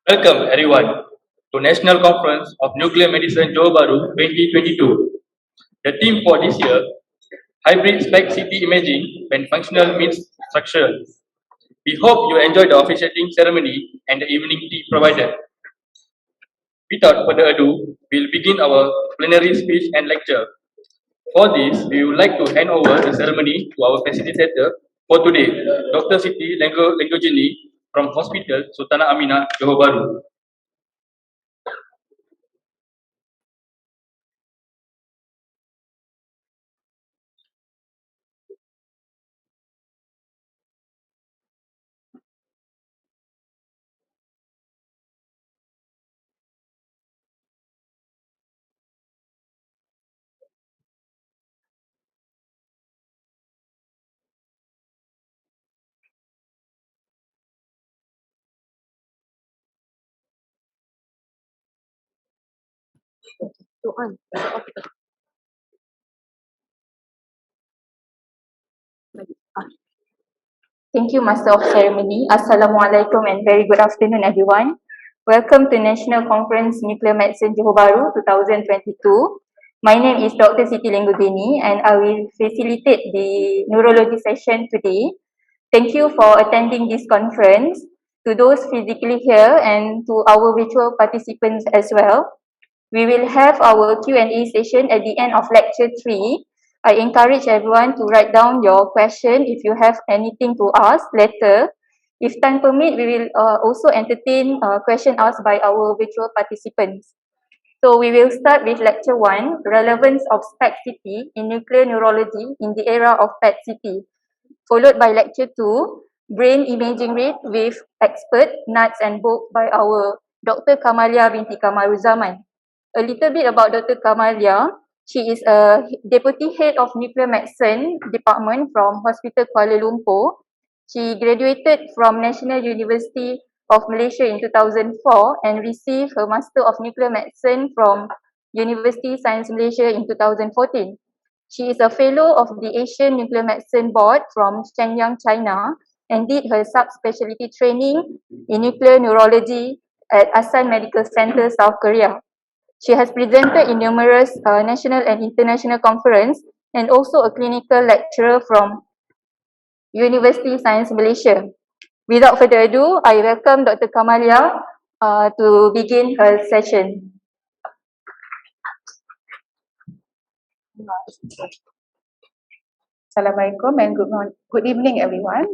Welcome everyone to National Conference of Nuclear Medicine Johor Bahru 2022. The theme for this year, Hybrid SPECT-CT Imaging when Functional Meets Structural. We hope you enjoy the officiating ceremony and the evening tea provided. Without further ado, we'll begin our plenary speech and lecture. For this, we would like to hand over the ceremony to our facilitator for today, Dr. Siti Lenggojini from Hospital Sultanah Aminah, Johor Bahru. Thank you, Master of Ceremony. Assalamualaikum and very good afternoon, everyone. Welcome to National Conference Nuclear Medicine Johor Bahru 2022. My name is Dr. Siti Lenggojini and I will facilitate the neurology session today. Thank you for attending this conference, to those physically here and to our virtual participants as well. We will have our Q&A session at the end of lecture 3. I encourage everyone to write down your question if you have anything to ask later. If time permit, we will also entertain question asked by our virtual participants. So we will start with lecture 1, Relevance of SPECT-CT in Nuclear Neurology in the Era of PET-CT. Followed by lecture 2, Brain Imaging Rate with expert, nuts and bolts by our Dr. Kamalia binti Kamarulzaman. A little bit about Dr. Kamalia. She is a Deputy Head of Nuclear Medicine Department from Hospital Kuala Lumpur. She graduated from National University of Malaysia in 2004 and received her Master of Nuclear Medicine from University Science Malaysia in 2014. She is a Fellow of the Asian Nuclear Medicine Board from Shenyang, China, and did her subspecialty training in nuclear neurology at Asan Medical Center, South Korea. She has presented in numerous national and international conferences and also a clinical lecturer from University Science Malaysia. Without further ado, I welcome Dr. Kamalia to begin her session. Assalamualaikum and good evening, everyone.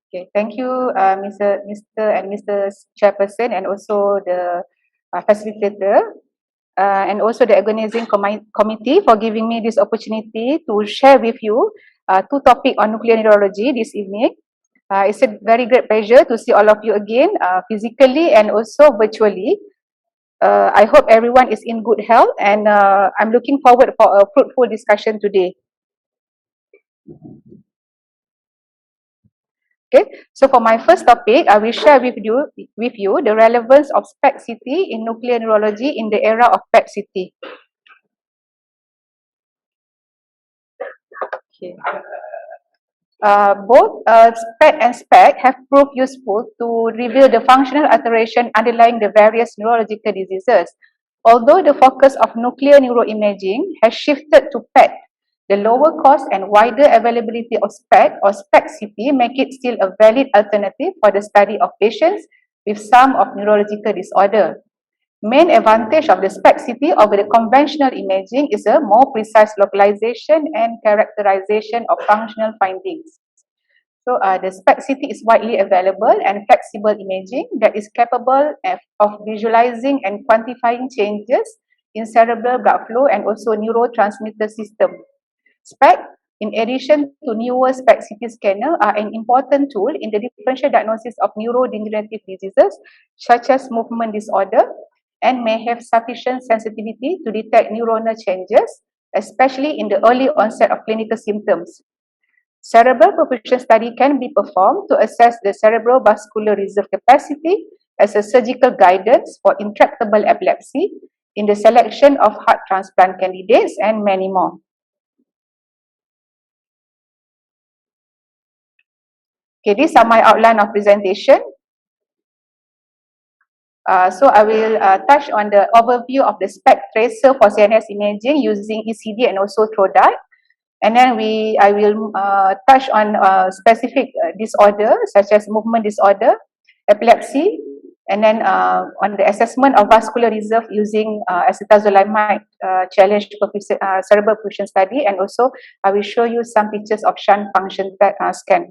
Okay, thank you, Mr. and Mr. Chairperson, and also the facilitator, and also the organizing committee for giving me this opportunity to share with you two topics on nuclear neurology this evening. It's a very great pleasure to see all of you again, physically and also virtually. I hope everyone is in good health, and I'm looking forward for a fruitful discussion today. Okay, so for my first topic, I will share with you the relevance of SPECT-CT in nuclear neurology in the era of PET-CT. Okay. Both SPECT and SPECT have proved useful to reveal the functional alteration underlying the various neurological diseases. Although the focus of nuclear neuroimaging has shifted to PET, the lower cost and wider availability of SPECT or SPECT-CT make it still a valid alternative for the study of patients with some of neurological disorder. Main advantage of the SPECT-CT over the conventional imaging is a more precise localization and characterization of functional findings. So the SPECT-CT is widely available and flexible imaging that is capable of visualizing and quantifying changes in cerebral blood flow and also neurotransmitter system. SPECT, in addition to newer SPECT-CT scanner, are an important tool in the differential diagnosis of neurodegenerative diseases such as movement disorder, and may have sufficient sensitivity to detect neuronal changes, especially in the early onset of clinical symptoms. Cerebral perfusion study can be performed to assess the cerebrovascular reserve capacity as a surgical guidance for intractable epilepsy in the selection of heart transplant candidates, and many more. Okay, these are my outline of presentation. So I will touch on the overview of the SPECT tracer for CNS imaging using ECD and also TRODAT. And then I will touch on specific disorder such as movement disorder, epilepsy, and then on the assessment of vascular reserve using acetazolamide challenge cerebral perfusion study, and also I will show you some pictures of shunt function scan.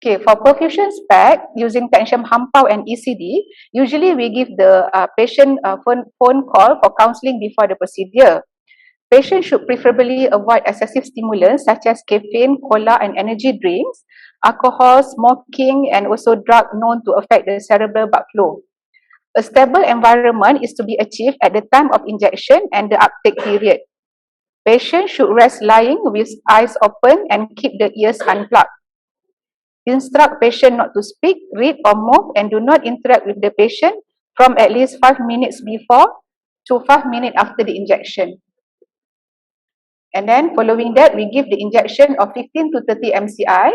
Okay, for perfusion SPECT using technetium hampau and ECD, usually we give the patient a phone call for counselling before the procedure. Patients should preferably avoid excessive stimulants such as caffeine, cola and energy drinks, alcohol, smoking and also drug known to affect the cerebral blood flow. A stable environment is to be achieved at the time of injection and the uptake period. Patients should rest lying with eyes open and keep the ears unplugged. Instruct patient not to speak, read or move and do not interact with the patient from at least 5 minutes before to 5 minutes after the injection. And then following that, we give the injection of 15 to 30 MCI.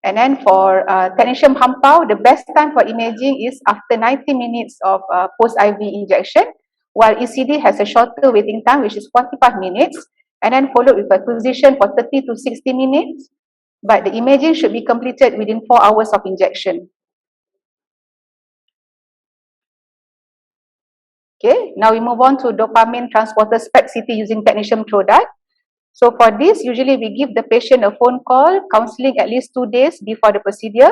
And then for technetium hampau, the best time for imaging is after 90 minutes of post-IV injection, while ECD has a shorter waiting time, which is 45 minutes, and then followed with acquisition for 30 to 60 minutes. But the imaging should be completed within 4 hours of injection. Okay, now we move on to dopamine transporter SPECT-CT using technetium TRODAT. So for this, usually we give the patient a phone call, counselling at least 2 days before the procedure,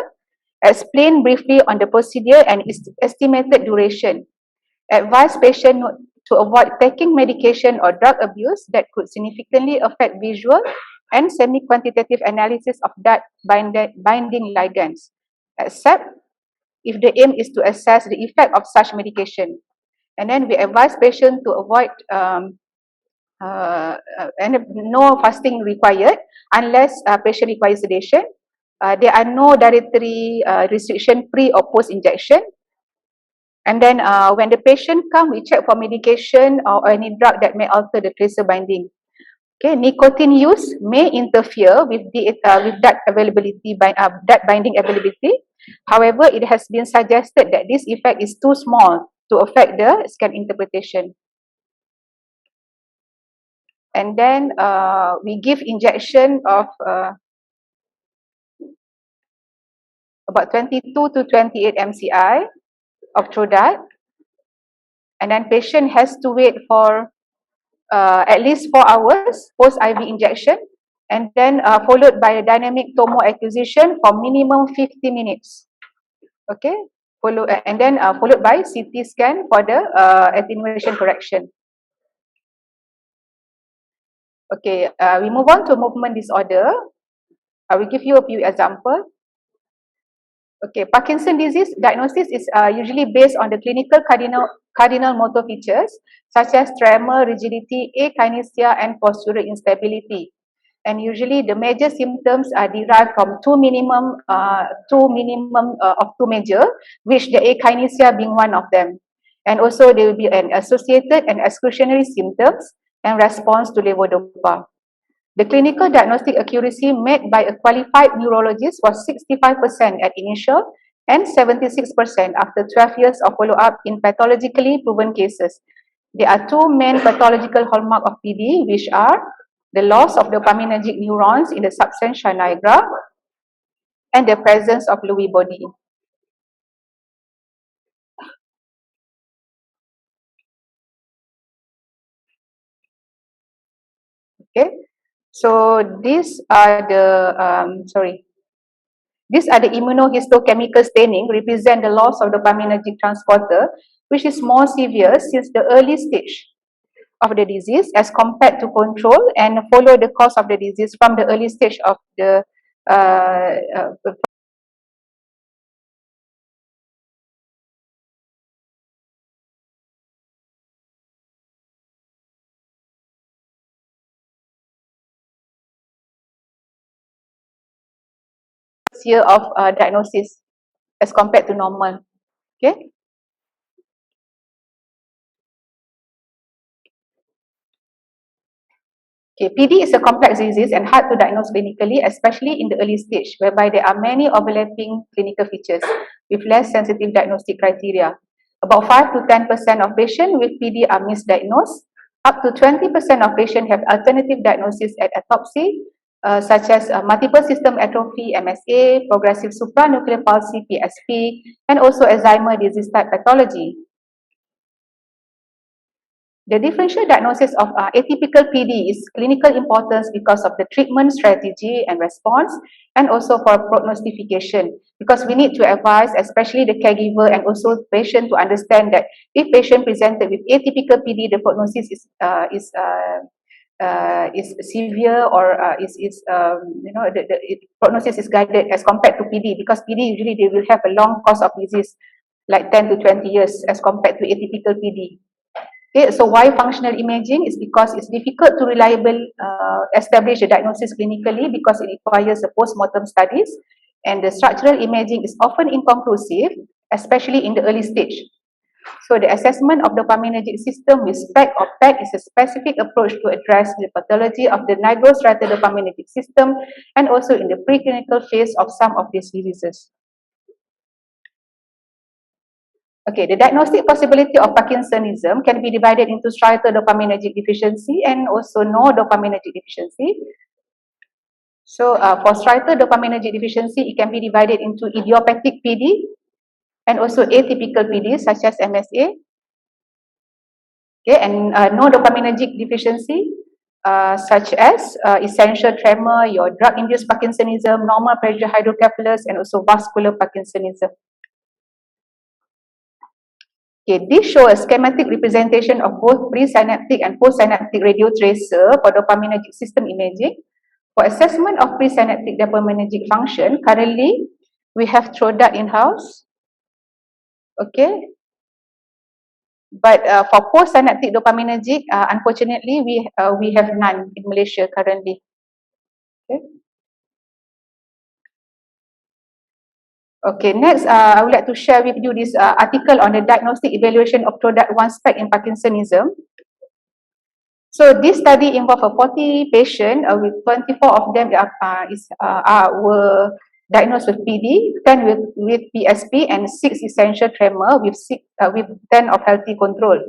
explain briefly on the procedure and its estimated duration. Advise patient to avoid taking medication or drug abuse that could significantly affect visual and semi-quantitative analysis of that binding ligands, except if the aim is to assess the effect of such medication. And then we advise patient to avoid and no fasting required unless patient requires sedation. There are no dietary restriction pre or post injection. And then when the patient comes, we check for medication or any drug that may alter the tracer binding. Okay, nicotine use may interfere with that availability that binding availability. However, it has been suggested that this effect is too small to affect the scan interpretation. And then we give injection of about 22 to 28 MCI of TRODAT. And then patient has to wait for at least 4 hours post-IV injection, and then followed by a dynamic tomo acquisition for minimum 50 minutes. Okay, and then followed by CT scan for the attenuation correction. Okay, we move on to movement disorder. I will give you a few examples. Okay, Parkinson disease diagnosis is usually based on the clinical cardinal motor features such as tremor, rigidity, akinesia, and postural instability. And usually the major symptoms are derived from two minimum of two major, which the akinesia being one of them. And also there will be an associated and exclusionary symptoms and response to levodopa. The clinical diagnostic accuracy made by a qualified neurologist was 65% at initial and 76% after 12 years of follow-up in pathologically proven cases. There are two main pathological hallmarks of PD, which are the loss of dopaminergic neurons in the substantia nigra and the presence of Lewy body. Okay, so these are the These are the immunohistochemical staining represent the loss of dopaminergic transporter, which is more severe since the early stage of the disease as compared to control, and follow the course of the disease from the early stage of the year of diagnosis as compared to normal. Okay. Okay, PD is a complex disease and hard to diagnose clinically, especially in the early stage, whereby there are many overlapping clinical features with less sensitive diagnostic criteria. About 5 to 10% of patients with PD are misdiagnosed. Up to 20% of patients have alternative diagnosis at autopsy, such as multiple system atrophy, MSA, progressive supranuclear palsy, PSP, and also Alzheimer disease type pathology. The differential diagnosis of atypical PD is clinical importance because of the treatment strategy and response, and also for prognostication, because we need to advise especially the caregiver and also patient to understand that if patient presented with atypical PD, the prognosis is severe, or the prognosis is guided as compared to PD, because PD usually they will have a long course of disease like 10 to 20 years as compared to atypical PD. Okay, so why functional imaging? Is because it's difficult to reliably establish a diagnosis clinically because it requires a post-mortem studies, and the structural imaging is often inconclusive, especially in the early stage. So the assessment of the dopaminergic system with SPECT or PEC is a specific approach to address the pathology of the nigrostriatal dopaminergic system, and also in the preclinical phase of some of these diseases. Okay, the diagnostic possibility of Parkinsonism can be divided into striatal dopaminergic deficiency and also no dopaminergic deficiency. So for striatal dopaminergic deficiency, it can be divided into idiopathic PD and also atypical PD such as MSA. Okay, and no dopaminergic deficiency such as essential tremor, your drug-induced Parkinsonism, normal pressure hydrocephalus, and also vascular Parkinsonism. Okay, this shows a schematic representation of both presynaptic and postsynaptic radio tracer for dopaminergic system imaging. For assessment of presynaptic dopaminergic function, currently we have TRODAT in-house. Okay, but for postsynaptic dopaminergic, unfortunately, we have none in Malaysia currently. Okay. Okay, next, I would like to share with you this article on the diagnostic evaluation of TRODAT 1 SPECT in Parkinsonism. So this study involved 40 patients with 24 of them were diagnosed with PD, 10 with PSP, and 6 essential tremor with 10 of healthy control.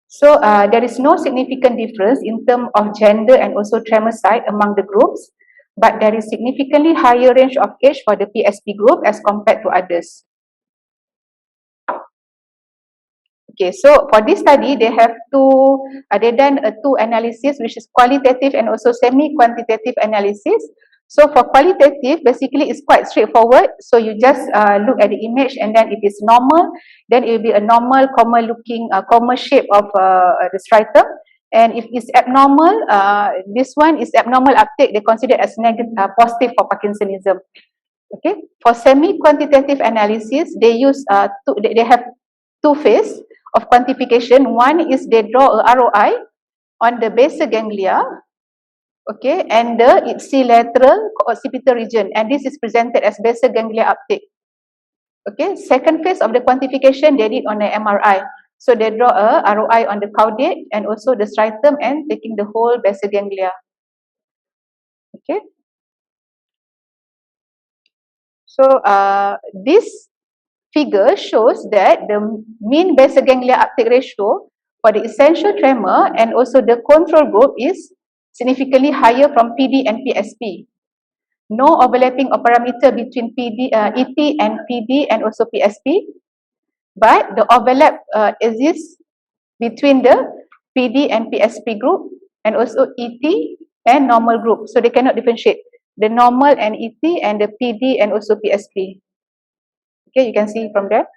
So there is no significant difference in terms of gender and also tremor site among the groups, but there is significantly higher range of age for the PSP group as compared to others. Okay, so for this study, they have done two analysis, which is qualitative and also semi-quantitative analysis. So for qualitative, basically it's quite straightforward. So you just look at the image, and then if it's normal, then it will be a normal comma shape of the striatum. And if it's abnormal, this one is abnormal uptake, they consider as negative, positive for Parkinsonism. Okay, for semi-quantitative analysis, they use they have two phases of quantification. One is they draw a ROI on the basal ganglia, okay, and the ipsilateral occipital region, and this is presented as basal ganglia uptake. Okay, second phase of the quantification they did on the MRI. So they draw a ROI on the caudate and also the striatum and taking the whole basal ganglia. Okay. So this figure shows that the mean basal ganglia uptake ratio for the essential tremor and also the control group is significantly higher from PD and PSP. No overlapping of parameter between ET and PD and also PSP, but the overlap exists between the PD and PSP group and also ET and normal group. So they cannot differentiate the normal and ET and the PD and also PSP. Okay, you can see from there.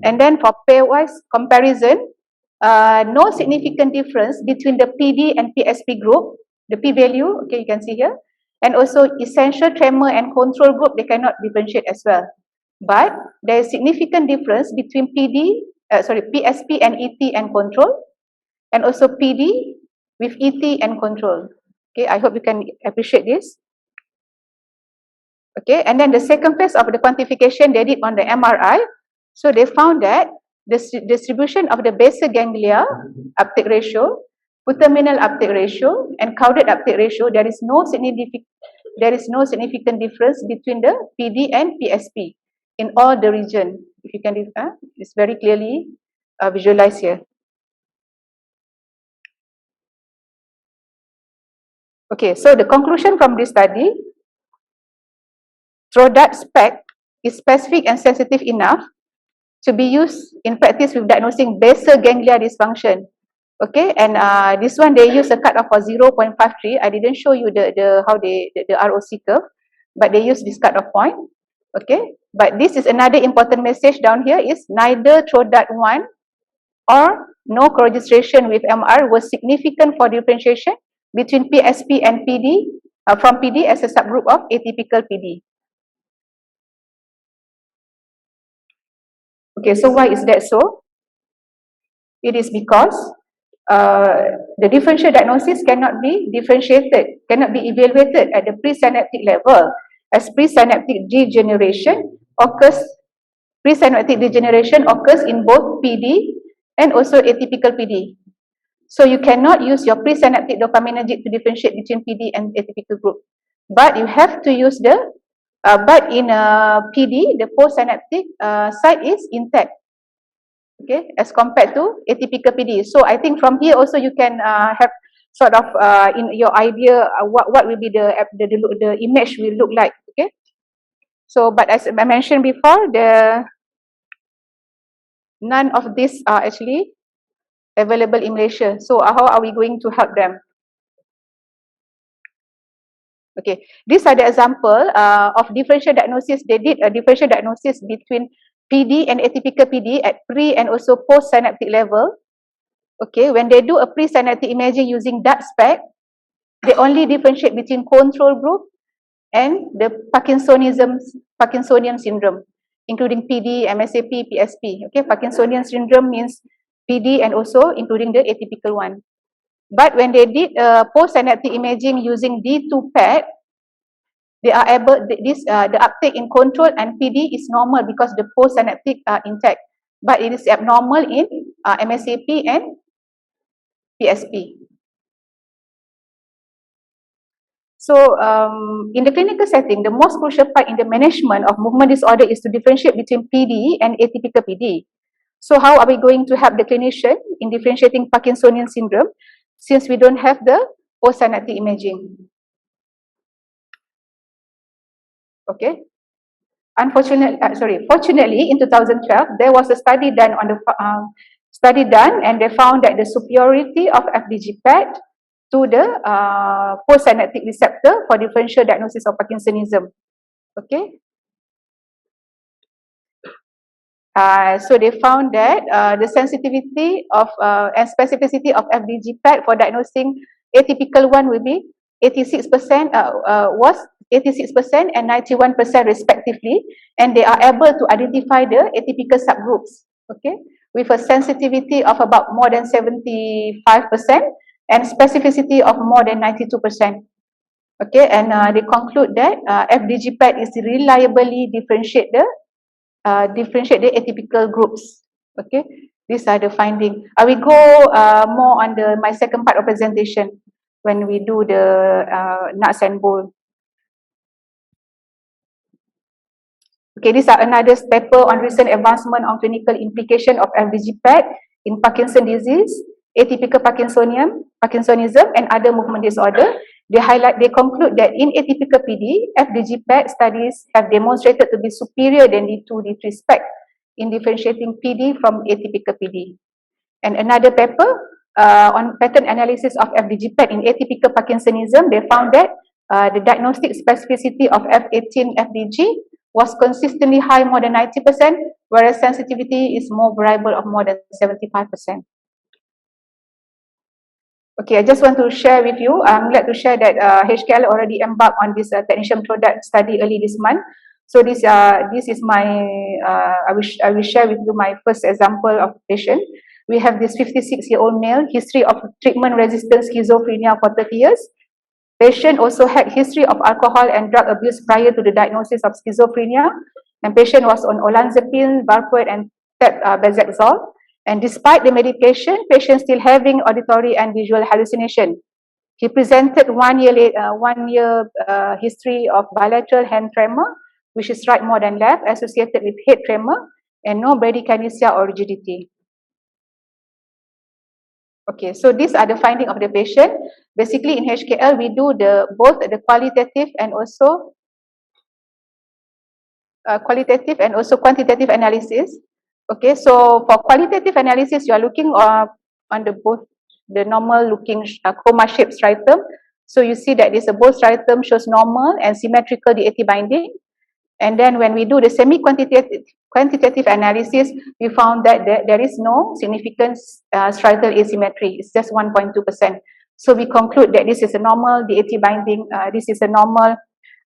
And then for pairwise comparison, no significant difference between the PD and PSP group, the p-value, okay, you can see here. And also essential tremor and control group, they cannot differentiate as well. But there is significant difference between PSP and ET and control, and also PD with ET and control. Okay, I hope you can appreciate this. Okay, and then the second phase of the quantification they did on the MRI. So they found that the distribution of the basal ganglia uptake ratio putaminal uptake ratio, and crowded uptake ratio, there is no significant difference between the PD and PSP in all the region. If you can, it's very clearly visualized here. Okay, so the conclusion from this study, product SPECT is specific and sensitive enough to be used in practice with diagnosing basal ganglia dysfunction. Okay, and this one they use a cutoff of 0.53. I didn't show you the ROC curve, but they use this cutoff point. Okay, but this is another important message down here is neither TRODAT 1 or no co-registration with MR was significant for differentiation between PSP and PD from PD as a subgroup of atypical PD. Okay, so why is that so? It is because the differential diagnosis cannot be differentiated, cannot be evaluated at the presynaptic level, as presynaptic degeneration occurs in both PD and also atypical PD. So you cannot use your presynaptic dopaminergic to differentiate between PD and atypical group. But you have to use the, but in PD, the postsynaptic site is intact. Okay, as compared to atypical PD. So I think from here also you can have sort of in your idea what will be the image will look like. Okay, so but as I mentioned before, none of these are actually available in Malaysia. So how are we going to help them? Okay, these are the example of differential diagnosis. They did a differential diagnosis between PD and atypical PD at pre and also post synaptic level. Okay, when they do a pre-synaptic imaging using DART SPECT, they only differentiate between control group and the Parkinsonian syndrome, including PD, MSAP, PSP. Okay, Parkinsonian syndrome means PD and also including the atypical one. But when they did post-synaptic imaging using D2 PET, they are able, the uptake in control and PD is normal because the post-synaptic are intact. But it is abnormal in MSAP and PSP. So in the clinical setting, the most crucial part in the management of movement disorder is to differentiate between PD and atypical PD. So how are we going to help the clinician in differentiating Parkinsonian syndrome since we don't have the post-synaptic imaging? Okay. Fortunately, in 2012, there was a study done on the and they found that the superiority of FDG PET to the postsynaptic receptor for differential diagnosis of Parkinsonism. Okay. So they found that the sensitivity of and specificity of FDG PET for diagnosing atypical one will be 86% was 86% and 91% respectively, and they are able to identify the atypical subgroups. Okay, with a sensitivity of about more than 75% and specificity of more than 92%. Okay, and they conclude that FDG PET is reliably differentiate the atypical groups. Okay, these are the findings. I will go more on my second part of presentation when we do the nuts and bolts. Okay, these are another paper on recent advancement on clinical implication of FDG PET in Parkinson disease, atypical Parkinsonism, and other movement disorder. They conclude that in atypical PD, FDG PET studies have demonstrated to be superior than D2, D3 SPECT in differentiating PD from atypical PD. And another paper on pattern analysis of FDG PET in atypical Parkinsonism, they found that the diagnostic specificity of F18 FDG was consistently high, more than 90%, whereas sensitivity is more variable of more than 75%. Okay, I just want to share with you, I'm glad to share that HKL already embarked on this technician product study early this month. So this is my, I will share with you my first example of patient. We have this 56-year-old male, history of treatment-resistant schizophrenia for 30 years. Patient also had history of alcohol and drug abuse prior to the diagnosis of schizophrenia, and patient was on olanzapine, valproate, and benzoxazole. And despite the medication, patient still having auditory and visual hallucination. He presented 1 year history of bilateral hand tremor, which is right more than left, associated with head tremor, and no bradykinesia or rigidity. Okay, so these are the findings of the patient. Basically, in HKL, we do both the qualitative and also quantitative analysis. Okay, so for qualitative analysis, you are looking on both the normal looking chroma shaped striatum. So you see that this both striatum shows normal and symmetrical DAT binding. And then when we do the quantitative analysis, we found that there is no significant striatal asymmetry. It's just 1.2%. So we conclude that this is a normal DAT binding. This is a normal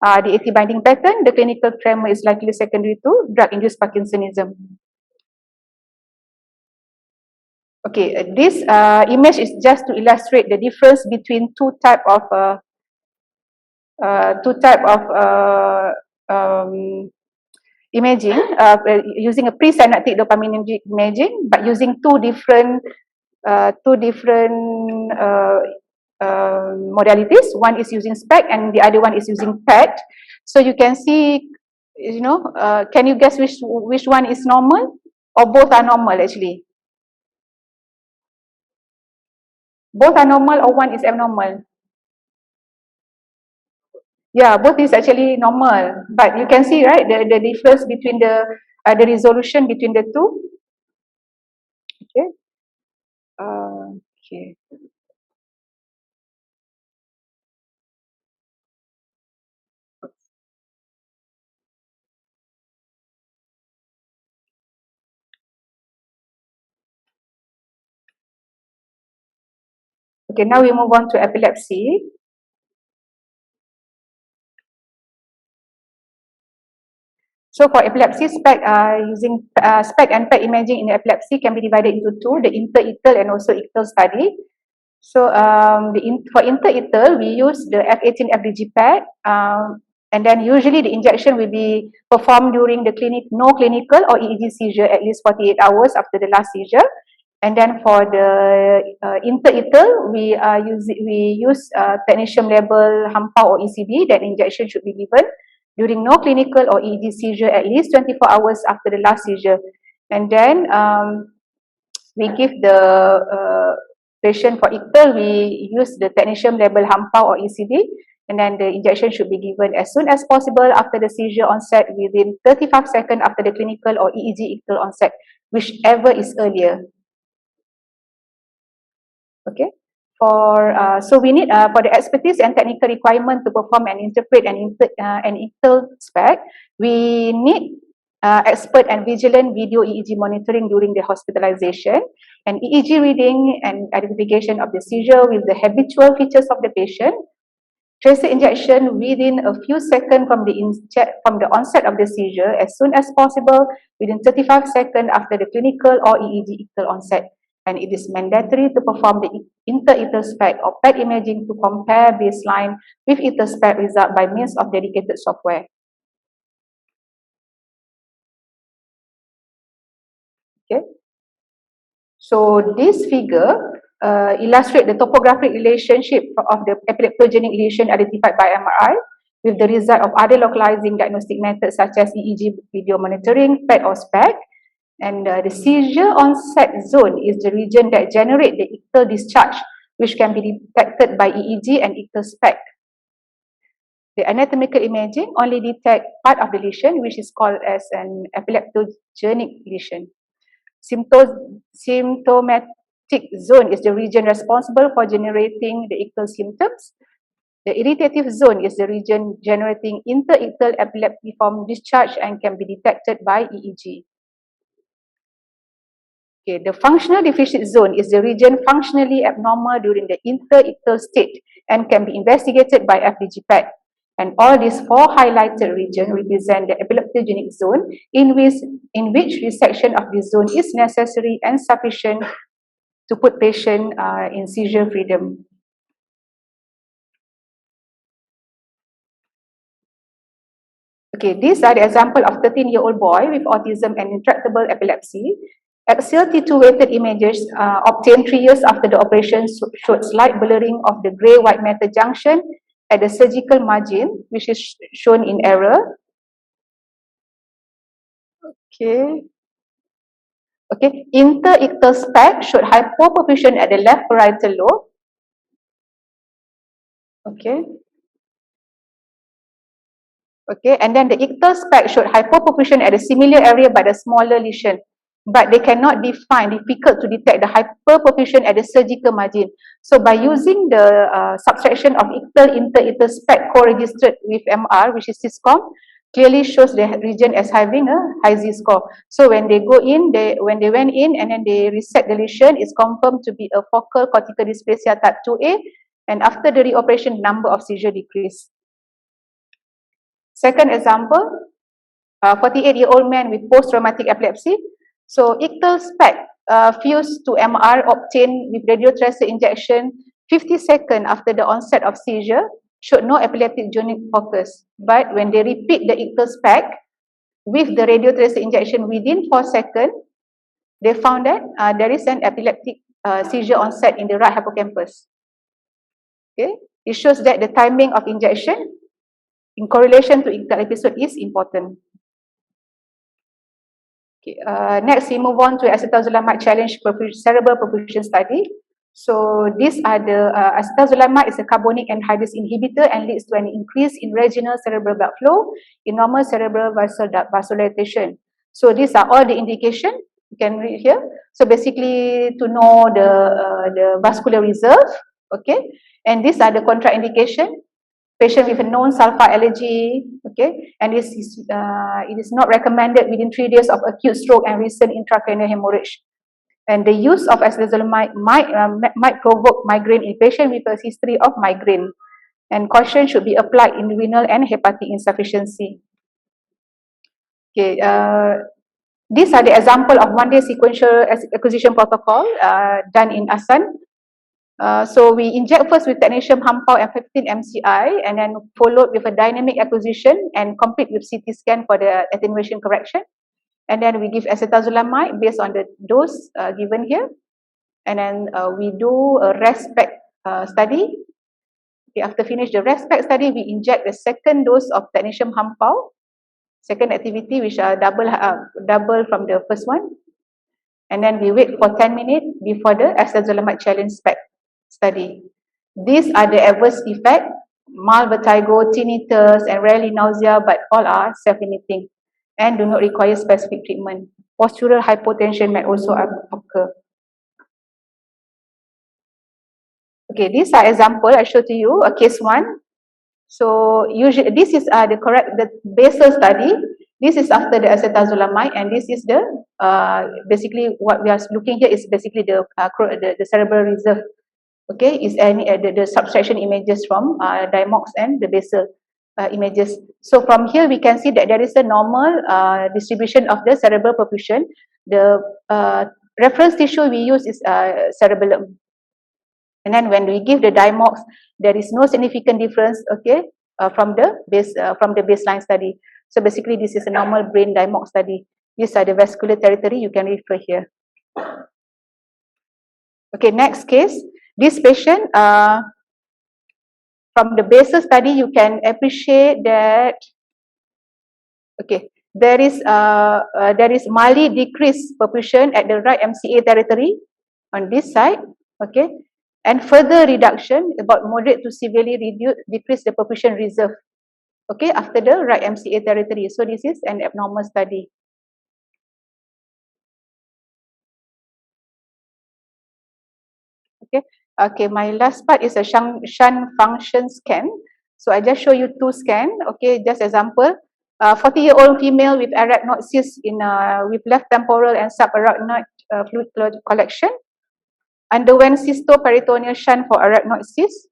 DAT binding pattern. The clinical tremor is likely secondary to drug-induced Parkinsonism. Okay, this image is just to illustrate the difference between two type of imaging using a presynaptic dopamine imaging, but using two different modalities. One is using SPECT and the other one is using PET. So you can see, can you guess which one is normal, or both are normal actually? Both are normal or one is abnormal? Yeah, both is actually normal, but you can see, right, the difference between the resolution between the two. Okay. Okay. Okay, now we move on to epilepsy. So for epilepsy, using SPECT and PET imaging in epilepsy can be divided into two, the inter-ictal and also ictal study. So for inter-ictal, we use the F18 FDG PET, and then usually the injection will be performed during the no clinical or EEG seizure at least 48 hours after the last seizure. And then for the inter-ictal, we use technetium level HAMPA or ECD. That injection should be given during no clinical or EEG seizure at least 24 hours after the last seizure. And then we give the patient for ictal, we use the technetium level HAMPA or ECD, and then the injection should be given as soon as possible after the seizure onset, within 35 seconds after the clinical or EEG ictal onset, whichever is earlier. Okay. So we need for the expertise and technical requirement to perform and interpret an ictal SPECT, we need expert and vigilant video EEG monitoring during the hospitalization, and EEG reading and identification of the seizure with the habitual features of the patient, tracer injection within a few seconds from the onset of the seizure as soon as possible, within 35 seconds after the clinical or EEG ictal onset. And it is mandatory to perform the inter-ictal SPECT or PET imaging to compare baseline with ictal SPECT result by means of dedicated software. Okay. So this figure illustrates the topographic relationship of the epileptogenic lesion identified by MRI with the result of other localizing diagnostic methods such as EEG video monitoring, PET or SPECT. And the seizure onset zone is the region that generates the ictal discharge, which can be detected by EEG and ictal SPECT. The anatomical imaging only detect part of the lesion, which is called as an epileptogenic lesion. Symptomatic zone is the region responsible for generating the ictal symptoms. The irritative zone is the region generating inter-ictal epileptiform discharge and can be detected by EEG. Okay, the functional deficit zone is the region functionally abnormal during the inter-ictal state and can be investigated by FDG PET. And all these four highlighted regions represent the epileptogenic zone in which resection of this zone is necessary and sufficient to put patient in seizure freedom. Okay, these are the example of 13-year-old boy with autism and intractable epilepsy. Axial T2 weighted images obtained 3 years after the operation showed slight blurring of the grey-white matter junction at the surgical margin, which is shown in error. Okay. Okay, interictal SPECT showed hypoperfusion at the left parietal lobe. Okay. Okay, and then the ictal SPECT showed hypoperfusion at a similar area but a smaller lesion. But they cannot define, difficult to detect the hyperperfusion at the surgical margin. So by using the subtraction of ictal, interictal SPECT co-registered with MR, which is CISCOM, clearly shows the region as having a high Z-score. So when they go in, when they went in and then they reset the lesion, it's confirmed to be a focal cortical dysplasia type 2A, and after the reoperation, number of seizure decreased. Second example, 48-year-old man with post-traumatic epilepsy. So ictal SPECT fused to MR obtained with radiotracer injection 50 seconds after the onset of seizure showed no epileptic jonic focus. But when they repeat the ictal SPECT with the radiotracer injection within 4 seconds, they found that there is an epileptic seizure onset in the right hippocampus. Okay, it shows that the timing of injection in correlation to ictal episode is important. Okay, next we move on to acetazolamide challenge cerebral perfusion study. So these are the acetazolamide is a carbonic anhydrase inhibitor and leads to an increase in regional cerebral blood flow in normal cerebral vasodilatation. So these are all the indication you can read here. So basically to know the vascular reserve, okay, and these are the contraindication. Patient with a known sulfur allergy, okay, and it is not recommended within 3 days of acute stroke and recent intracranial hemorrhage. And the use of acetazolamide might provoke migraine in patient with a history of migraine. And caution should be applied in renal and hepatic insufficiency. Okay, these are the example of one-day sequential acquisition protocol done in ASAN. So we inject first with technetium hampau and 15 MCI and then followed with a dynamic acquisition and complete with CT scan for the attenuation correction. And then we give acetazolamide based on the dose given here. And then we do a RESPECT study. Okay, after finish the RESPECT study, we inject the second dose of technetium hampau, second activity which are double from the first one. And then we wait for 10 minutes before the acetazolamide challenge SPECT study. These are the adverse effects, mild vertigo, tinnitus, and rarely nausea, but all are self-limiting and do not require specific treatment. Postural hypotension may also occur. Okay, these are example I show to you, a case 1. So usually this is the basal study. This is after the acetazolamide, and this is the basically what we are looking here is basically the cerebral reserve. Okay, is the subtraction images from Dimox and the basal images. So from here we can see that there is a normal distribution of the cerebral perfusion. The reference tissue we use is cerebellum. And then when we give the Dimox, there is no significant difference, okay, from the baseline study. So basically this is a normal brain Dimox study. These are the vascular territory, you can refer here. Okay, next case. This patient, from the basal study, you can appreciate that, okay, there is mildly decreased perfusion at the right MCA territory on this side, okay, and further reduction about moderate to severely decrease the perfusion reserve, okay, after the right MCA territory. So this is an abnormal study. Okay. Okay, my last part is a shunt function scan. So I just show you 2 scans. Okay, just example. 40-year-old female with arachnoid cyst with left temporal and subarachnoid fluid collection underwent cystoperitoneal shunt for arachnoid cyst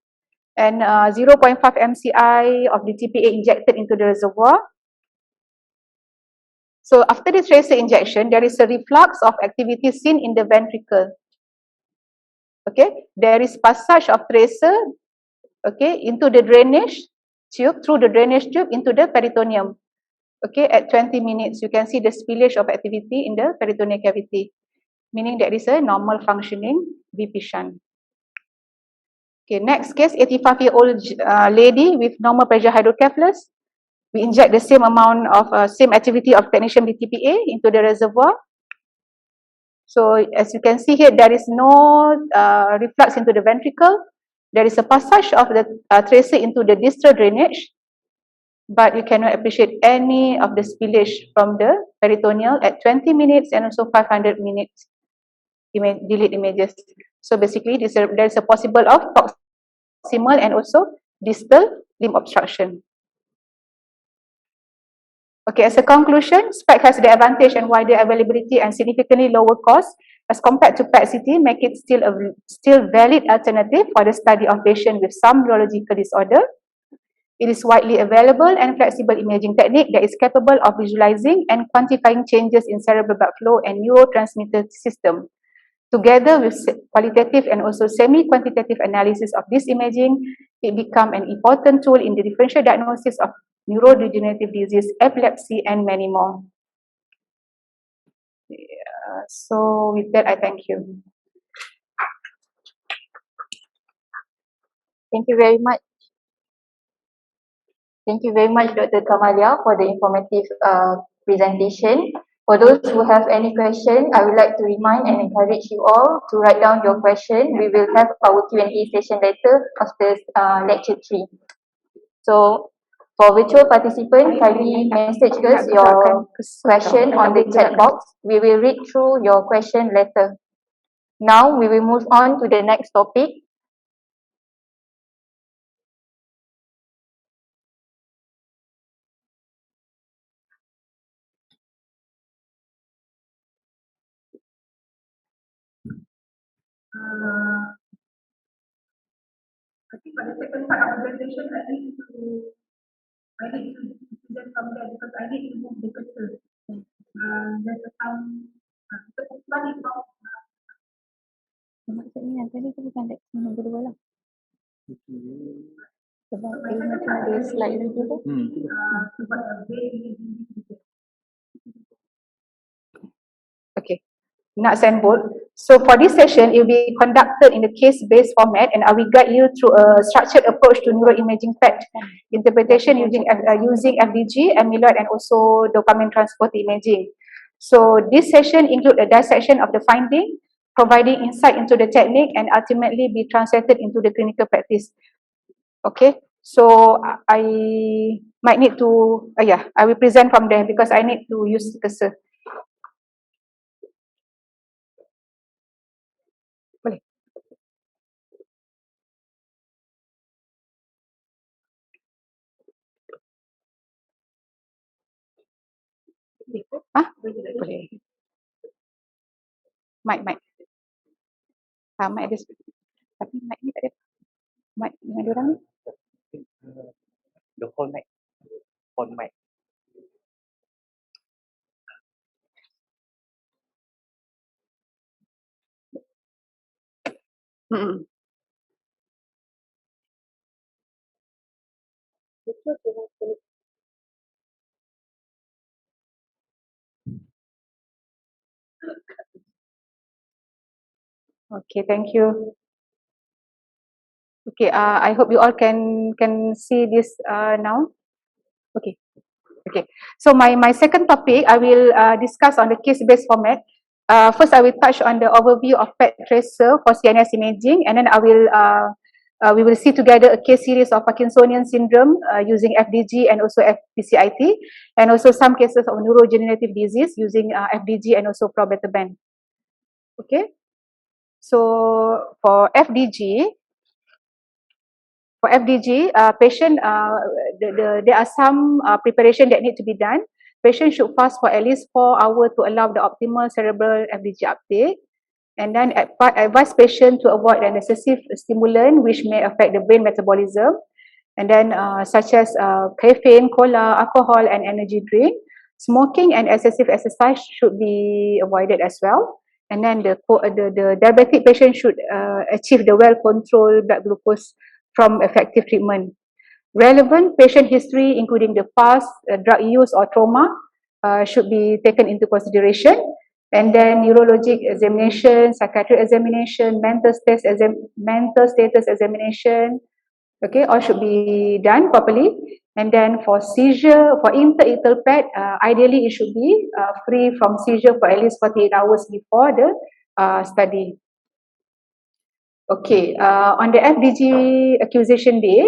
and 0.5 MCI of the TPA injected into the reservoir. So after the tracer injection, there is a reflux of activity seen in the ventricle. Okay, there is passage of tracer, okay, into the drainage tube, through the drainage tube into the peritoneum. Okay, at 20 minutes, you can see the spillage of activity in the peritoneal cavity. meaning that is a normal functioning BP shunt. Okay, next case, 85-year-old lady with normal pressure hydrocephalus. We inject the same amount of same activity of technetium BTPA into the reservoir. So as you can see here, there is no reflux into the ventricle. There is a passage of the tracer into the distal drainage, but you cannot appreciate any of the spillage from the peritoneal at 20 minutes and also 500 minutes delete images. So basically, there is a possible of proximal and also distal limb obstruction. Okay, as a conclusion, SPECT has the advantage and wider availability and significantly lower cost as compared to PET-CT, make it still a valid alternative for the study of patients with some neurological disorder. It is widely available and flexible imaging technique that is capable of visualizing and quantifying changes in cerebral blood flow and neurotransmitter system. Together with qualitative and also semi-quantitative analysis of this imaging, it becomes an important tool in the differential diagnosis of neurodegenerative disease, epilepsy, and many more. So with that, I thank you. Thank you very much. Thank you very much, Dr. Kamalia, for the informative presentation. For those who have any question, I would like to remind and encourage you all to write down your question. We will have our Q&A session later after lecture 3. So, for virtual participants, kindly message us your question on the chat box. We will read through your question later. Now, we will move on to the next topic. I think for the second part of the presentation, I need to present from there because I need to move the cursor. There's some one is from Maksudnya yang tadi tu bukan lecture nombor 2 lah. Sebab dia macam ada slide lagi tu. sebab very okay. Nuts and bolts. So for this session, it will be conducted in a case-based format, and I will guide you through a structured approach to neuroimaging PET interpretation using FDG, amyloid, and also dopamine transport imaging. So this session includes a dissection of the finding, providing insight into the technique, and ultimately be translated into the clinical practice. Okay, so I might need to, I will present from there because I need to use the cursor. Boleh. Boleh. Mic. Mic ada. Tapi mic ni tak ada. Mic dengan diorang ni. The whole mic. On mic. Okay, thank you. Okay, I hope you all can see this now. Okay. So my second topic, I will discuss on the case-based format. First, I will touch on the overview of PET tracer for CNS imaging, and then we will see together a case series of Parkinsonian syndrome using FDG and also FPCIT, and also some cases of neurodegenerative disease using FDG and also probetaband. Okay. So for FDG, patient, there are some preparation that need to be done. Patient should fast for at least 4 hours to allow the optimal cerebral FDG uptake. And then advise patient to avoid an excessive stimulant which may affect the brain metabolism. And then such as caffeine, cola, alcohol, and energy drink. Smoking and excessive exercise should be avoided as well. And then the diabetic patient should achieve the well-controlled blood glucose from effective treatment. Relevant patient history, including the past drug use or trauma, should be taken into consideration. and then neurologic examination, psychiatric examination, mental status examination. Okay, all should be done properly. And then for seizure, for inter-etal pet, ideally it should be free from seizure for at least 48 hours before the study. Okay, on the FDG accusation day,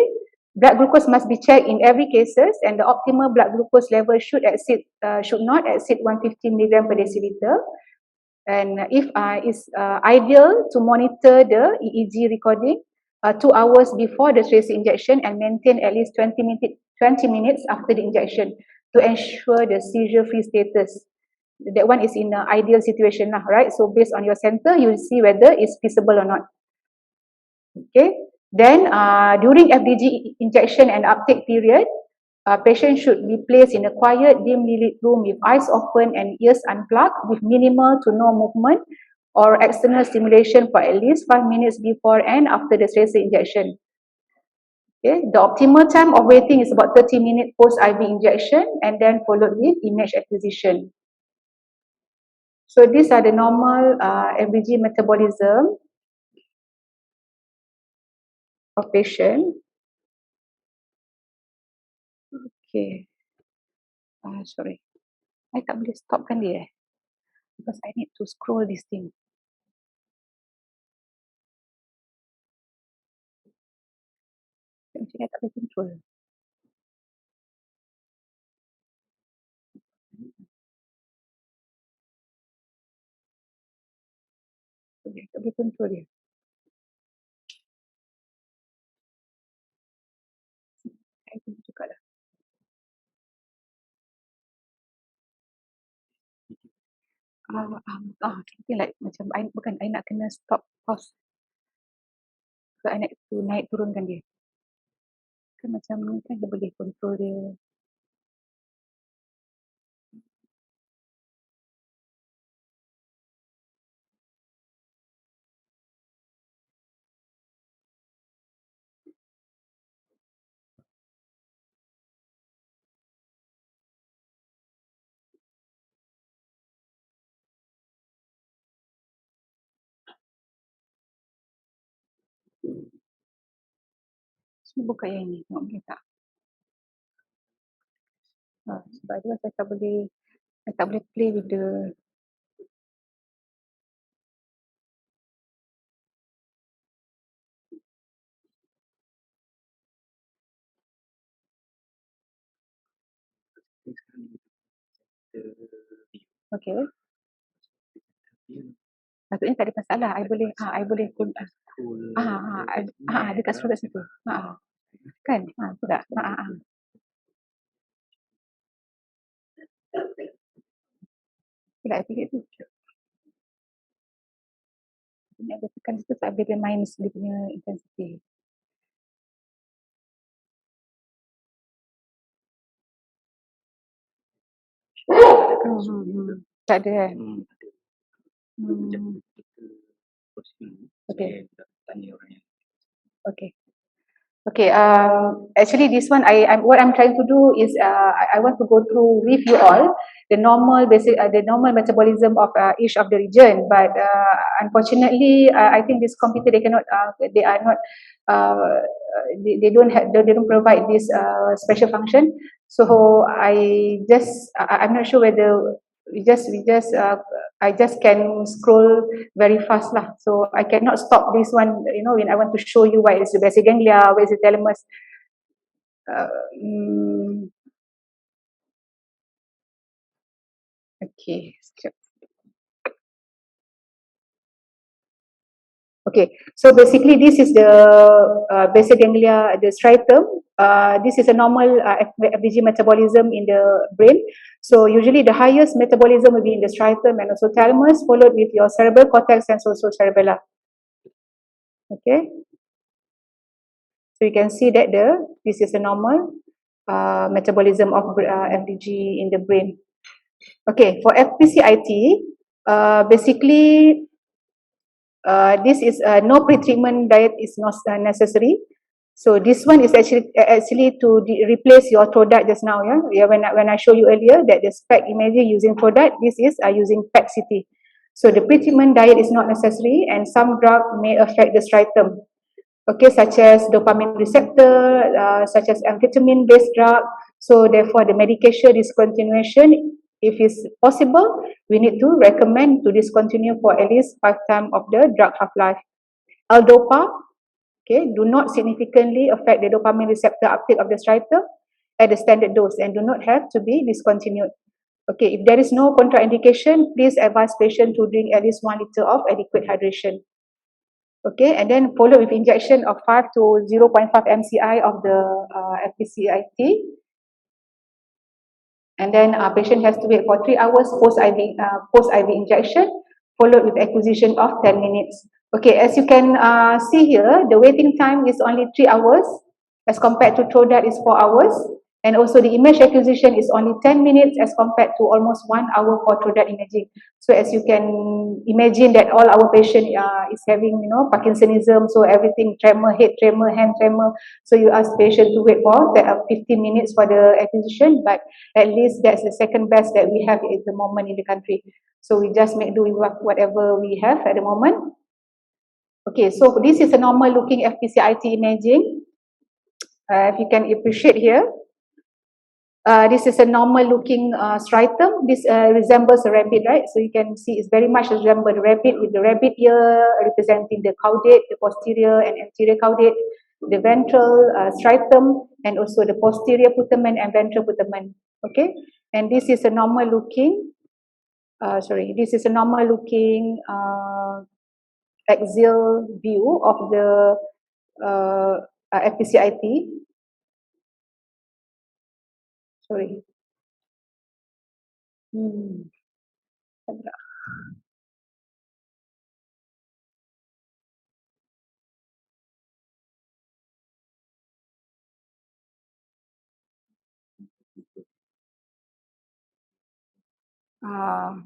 blood glucose must be checked in every cases, and the optimal blood glucose level should not exceed 150 milligram per deciliter. And if it's ideal to monitor the EEG recording 2 hours before the tracer injection and maintain at least 20 minutes after the injection to ensure the seizure-free status. That one is in an ideal situation lah, right? So based on your center, you will see whether it's feasible or not. Okay. Then during FDG injection and uptake period, patient should be placed in a quiet, dimly lit room with eyes open and ears unplugged with minimal to no movement or external stimulation for at least 5 minutes before and after the tracer injection. Okay. The optimal time of waiting is about 30 minutes post IV injection and then followed with image acquisition. So these are the normal FDG metabolism of patient. Okay. Sorry. I tak boleh stopkan dia because I need to scroll this thing. Macam I tak boleh control. Okay, tak boleh control dia. I pun juga lah. Something like macam I nak kena stop pause. So I nak naik turunkan dia. Kan macam ni kan dia boleh control dia. Cuba buka yang ni, tengok boleh tak? Sebab tu saya tak boleh play with the okay. Maksudnya tak ada masalah. I boleh dekat scroll kat situ. Kan? Betul tak? Bila I pilih tu. Ini ada tekan situ tak boleh main dia punya intensity. Tak ada kan? Okay. Okay. Okay, actually this one what I'm trying to do is I want to go through with you all the normal metabolism of each of the region, but unfortunately I think this computer they don't provide this special function. So I'm not sure whether I just can scroll very fast lah. So I cannot stop this one, when I want to show you where is the basic ganglia, where is the thalamus. Okay, okay, so basically this is the basic ganglia, the striatum. This is a normal FDG metabolism in the brain. So usually the highest metabolism will be in the striatum and also thalamus, followed with your cerebral cortex and also cerebellum. Okay, so you can see that this is a normal metabolism of FDG in the brain. Okay, for SPECT, basically this is no pre-treatment diet is not necessary. So this one is actually to replace your product just now, yeah. When I show you earlier that the SPECT imaging using product, this is using SPECT-CT. So the pre-treatment diet is not necessary, and some drug may affect the striatum. Okay, such as dopamine receptor, such as amphetamine-based drug. So therefore, the medication discontinuation, if it's possible, we need to recommend to discontinue for at least 5 times of the drug half-life. L-Dopa, okay, do not significantly affect the dopamine receptor uptake of the striatum at the standard dose and do not have to be discontinued. Okay, if there is no contraindication, please advise patient to drink at least 1 liter of adequate hydration. Okay, and then follow with injection of 5 to 0.5 MCI of the SPECT. And then patient has to wait for 3 hours post-IV injection, followed with acquisition of 10 minutes. Okay, as you can see here, the waiting time is only 3 hours as compared to Trodat is 4 hours. And also the image acquisition is only 10 minutes as compared to almost 1 hour for Trodat imaging. So as you can imagine that all our patient is having, Parkinsonism, so everything tremor, head tremor, hand tremor. So you ask patient to wait for 15 minutes for the acquisition, but at least that's the second best that we have at the moment in the country. So we just make do with whatever we have at the moment. Okay, so this is a normal looking SPECT imaging. If you can appreciate here, this is a normal looking striatum. This resembles a rabbit, right? So you can see it's very much resemble the rabbit, with the rabbit ear representing the caudate, the posterior and anterior caudate, the ventral striatum, and also the posterior putamen and ventral putamen. Okay, and this is a normal looking. This is a normal looking axial view of the SPECT. Sorry.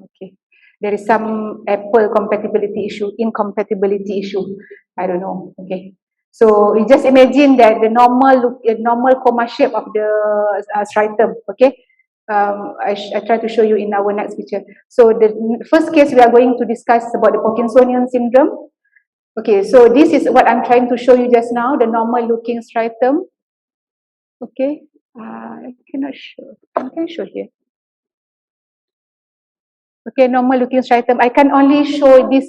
Okay. There is some Apple incompatibility issue. I don't know. Okay. So you just imagine that the normal coma shape of the striatum. Okay. I try to show you in our next picture. So the first case we are going to discuss about the Parkinsonian syndrome. Okay. So this is what I'm trying to show you just now, the normal looking striatum. Okay. I cannot show. I can show here. Okay, normal looking striatum. I can only show this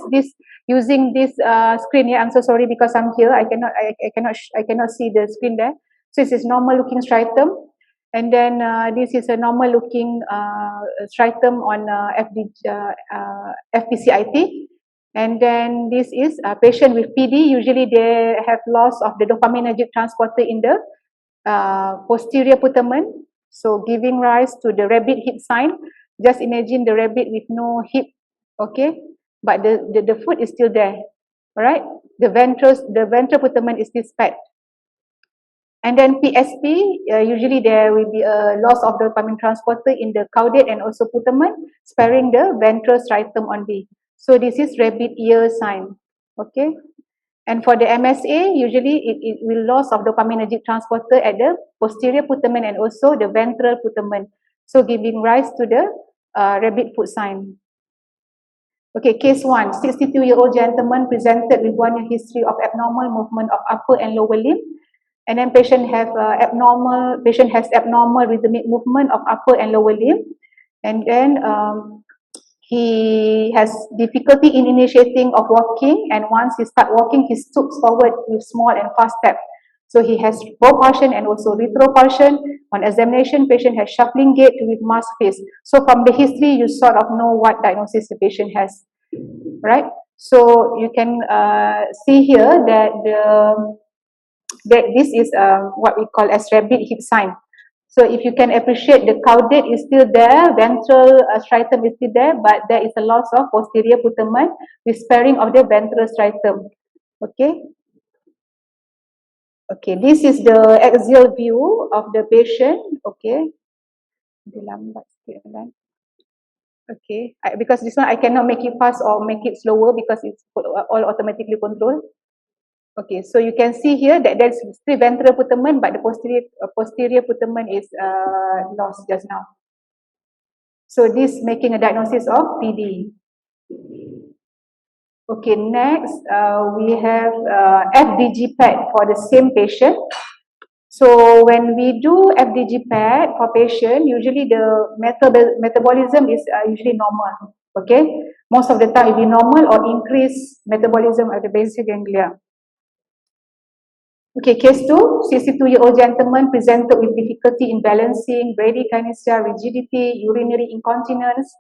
using this screen here. I'm so sorry because I'm here. I cannot see the screen there. So this is normal looking striatum, and then this is a normal looking striatum on SPECT, and then this is a patient with PD. Usually they have loss of the dopaminergic transporter in the posterior putamen, so giving rise to the rabbit hip sign. Just imagine the rabbit with no hip, okay, but the foot is still there. All right, the ventral putamen is still SPECT. And then PSP, usually there will be a loss of the dopamine transporter in the caudate and also putamen, sparing the ventral striatum only. So this is rabbit ear sign, okay. And for the MSA, usually it will loss of dopaminergic transporter at the posterior putamen and also the ventral putamen, so giving rise to the rabbit foot sign. Okay, case 1, 62-year-old gentleman presented with 1 year history of abnormal movement of upper and lower limb, and then patient has abnormal rhythmic movement of upper and lower limb, and then he has difficulty in initiating of walking, and once he start walking, he stoops forward with small and fast step. So he has propulsion and also retropulsion. On examination, patient has shuffling gait with masked face. So from the history, you sort of know what diagnosis the patient has, right? So you can see here that this is what we call as rabbit hip sign. So if you can appreciate, the caudate is still there, ventral striatum is still there, but there is a loss of posterior putamen with sparing of the ventral striatum. Okay. Okay, this is the axial view of the patient. Okay. Okay, because this one I cannot make it fast or make it slower because it's all automatically controlled. Okay, so you can see here that there's still ventral putamen, but the posterior putamen is lost just now. So this making a diagnosis of PD. Okay, next we have FDG PET for the same patient. So when we do FDG PET for patient, usually the metabolism is usually normal. Okay, most of the time it will be normal or increased metabolism of the basal ganglia. Okay, case 2, 62-year-old gentleman presented with difficulty in balancing, bradykinesia, rigidity, urinary incontinence,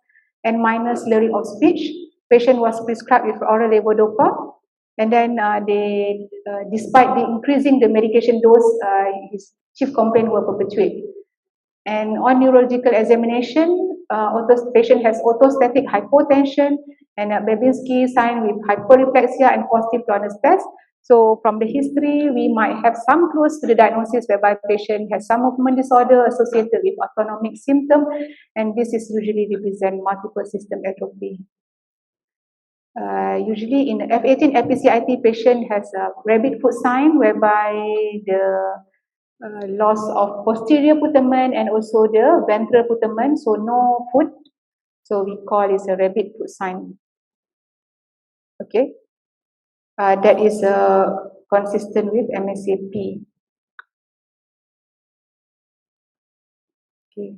and minor slurring of speech. Patient was prescribed with oral levodopa, and then despite the increasing the medication dose, his chief complaint were perpetuate. And on neurological examination, patient has orthostatic hypotension and Babinski sign with hyperreflexia and positive clonus test. So from the history, we might have some clues to the diagnosis whereby patient has some movement disorder associated with autonomic symptom, and this is usually represent multiple system atrophy. Usually in F18 FPCIT, patient has a rabbit foot sign whereby the loss of posterior putamen and also the ventral putamen, so no foot, so we call it a rabbit foot sign. Okay, that is consistent with MSAP. Okay.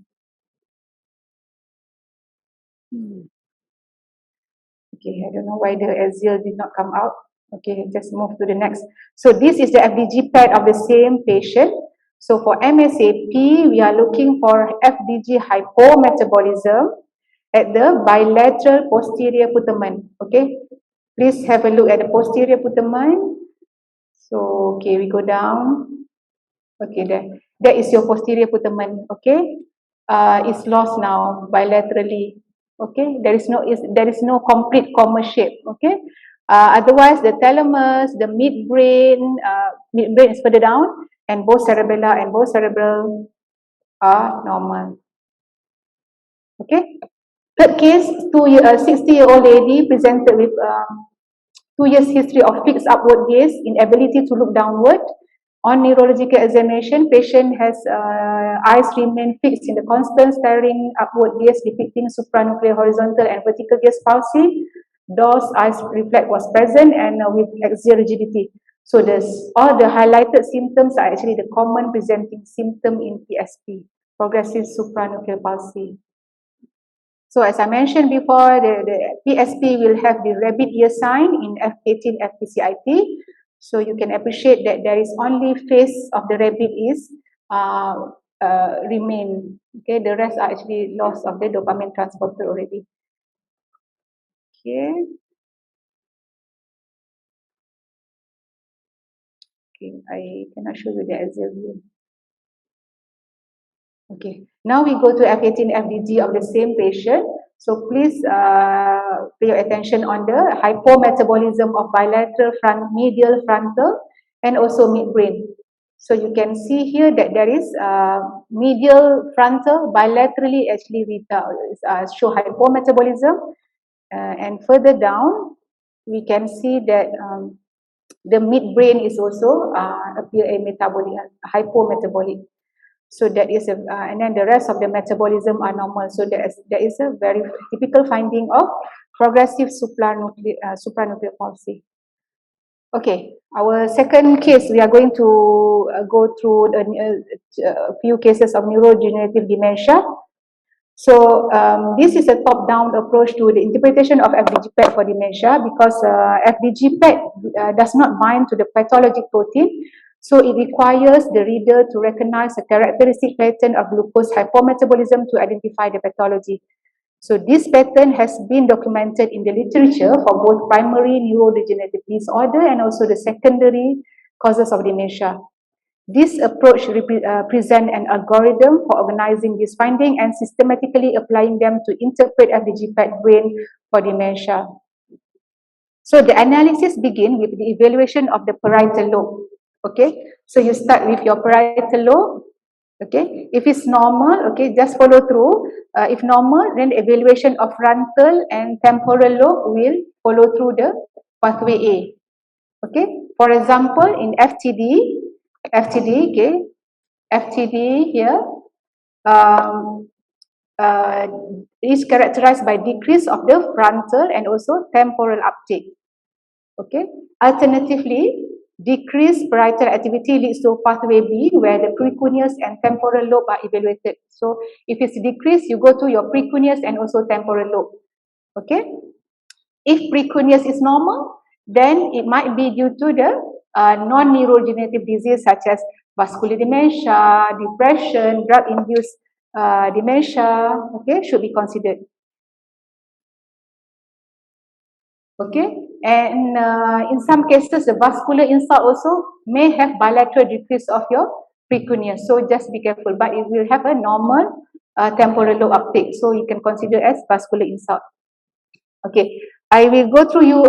Okay, I don't know why the axial did not come out. Okay, just move to the next. So this is the FDG PET of the same patient. So for MSAP, we are looking for FDG hypometabolism at the bilateral posterior putamen. Okay, please have a look at the posterior putamen. So, okay, we go down. Okay, that is your posterior putamen. Okay, it's lost now bilaterally. Okay, there is no complete comma shape. Okay, otherwise the thalamus, the midbrain is further down, and both cerebella and both cerebral are normal. Okay, third case, 60-year-old lady presented with 2 years history of fixed upward gaze, inability to look downward. On neurological examination, patient has eyes remain fixed in the constant staring upward gaze depicting supranuclear horizontal and vertical gaze palsy. Dorsal eyes reflex was present and with axial rigidity. So all the highlighted symptoms are actually the common presenting symptom in PSP, progressive supranuclear palsy. So as I mentioned before, the PSP will have the rabbit ear sign in F18 FPCIT. So you can appreciate that there is only face of the rabbit is remain. Okay, the rest are actually loss of the dopamine transporter already. Okay. Okay, I cannot show you the axial view. Okay, now we go to F18 FDG of the same patient. So please pay your attention on the hypometabolism of bilateral medial frontal and also midbrain. So you can see here that there is medial frontal bilaterally actually show hypometabolism, and further down we can see that the midbrain is also appear a hypometabolic. So that is and then the rest of the metabolism are normal. So there is a very typical finding of progressive supranuclear palsy. Okay, our second case, we are going to go through a few cases of neurodegenerative dementia. So this is a top-down approach to the interpretation of FDG PET for dementia because FDG PET does not bind to the pathologic protein. So it requires the reader to recognize a characteristic pattern of glucose hypometabolism to identify the pathology. So this pattern has been documented in the literature for both primary neurodegenerative disorder and also the secondary causes of dementia. This approach presents an algorithm for organizing this finding and systematically applying them to interpret FDG PET brain for dementia. So the analysis begins with the evaluation of the parietal lobe. Okay, so you start with your parietal lobe. Okay, if it's normal, okay, just follow through. If normal, then the evaluation of frontal and temporal lobe will follow through the pathway A. Okay, For example, in FTD, okay, FTD here uh, is characterized by decrease of the frontal and also temporal uptake. Okay. Alternatively, decreased parietal activity leads to pathway B, where the precuneus and temporal lobe are evaluated. So, if it's decreased, you go to your precuneus and also temporal lobe. Okay. If precuneus is normal, then it might be due to the non-neurodegenerative disease such as vascular dementia, depression, drug-induced dementia. Okay, should be considered. Okay, and in some cases, the vascular insult also may have bilateral decrease of your precuneus. So just be careful, but it will have a normal temporal lobe uptake. So you can consider as vascular insult. Okay, I will go through you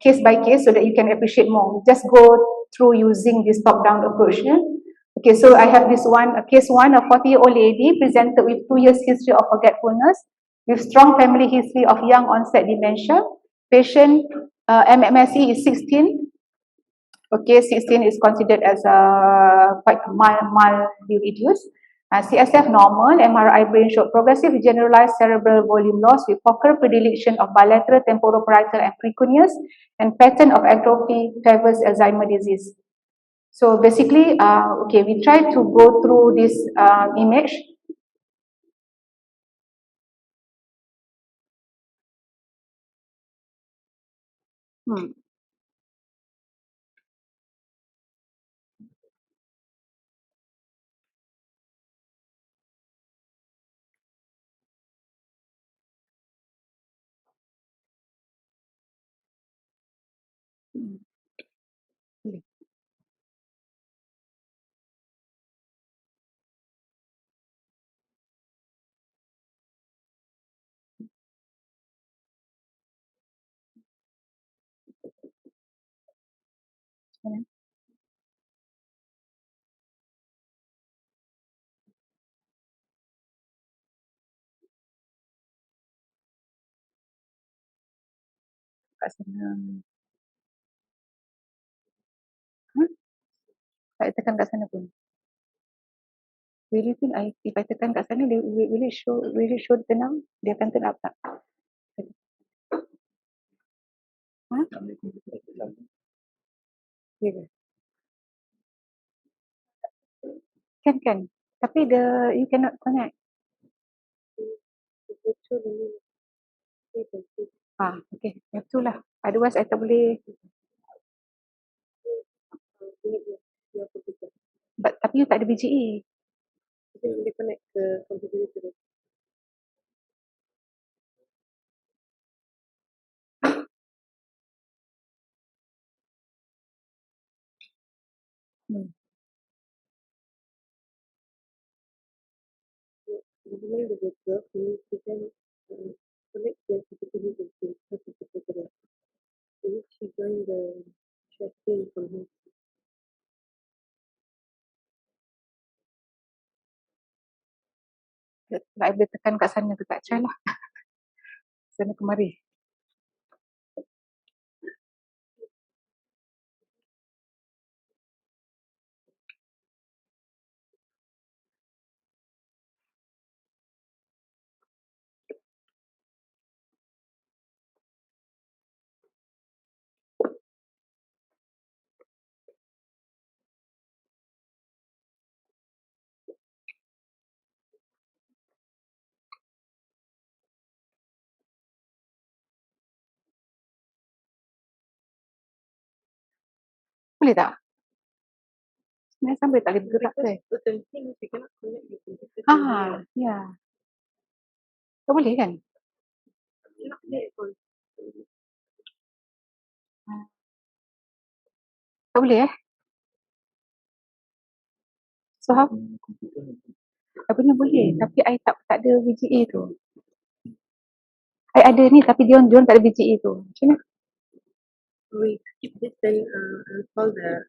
case by case so that you can appreciate more. Just go through using this top-down approach. Yeah? Okay, so I have this one, case one, a 40-year-old lady presented with 2 years history of forgetfulness, with strong family history of young onset dementia. Patient MMSE is 16. Okay, 16 is considered as quite mildly reduced. CSF normal, MRI brain showed progressive generalized cerebral volume loss with focal predilection of bilateral temporoparietal and precuneus and pattern of atrophy favors Alzheimer disease. So basically, okay, we try to go through this image. Kat sana. Tak tekan kat sana pun. Will you think if I tekan kat sana, will it show tenang? Dia akan turn up tak? Yeah. Can. Tapi you cannot connect. Okay. Yang tu lah. Otherwise, I tak boleh. Tapi you tak ada BGE. Boleh connect ke komputer tu. Boleh dia buka, kita connect ke komputer tu. Jadi, she join the chatting from here. I boleh tekan kat sana ke tak? Try lah. Sana kemari. Boleh tak? Sebenarnya sambil tak boleh bergerak ke? Ya. Tak boleh kan? Tak boleh So how? Apanya boleh, tapi I tak ada BGA tu. I ada ni tapi dia orang tak ada BGA tu. Macam mana? We keep this then I'll call the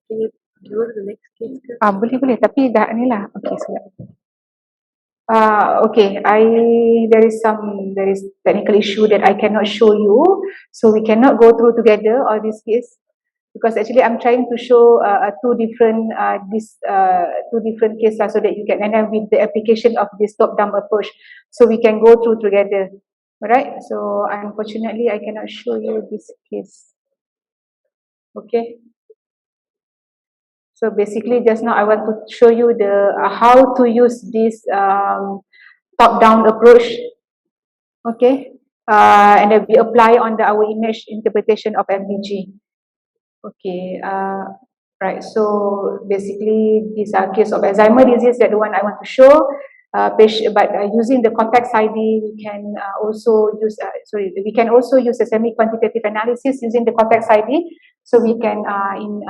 can you go to the next case? Boleh tapi dah ni lah. Okay, siap. Okay, there is technical issue that I cannot show you, so we cannot go through together all this case. because actually I'm trying to show two different cases so that you can, and then with the application of this top-down approach, so we can go through together. Alright, so unfortunately I cannot show you this case. Okay. So basically just now I want to show you the how to use this top-down approach. Okay. And then we apply on our image interpretation of MDG. Okay, right. So basically, these are case of Alzheimer disease. That the one I want to show. Using the context ID, we can also use. We can also use a semi-quantitative analysis using the context ID. So we can in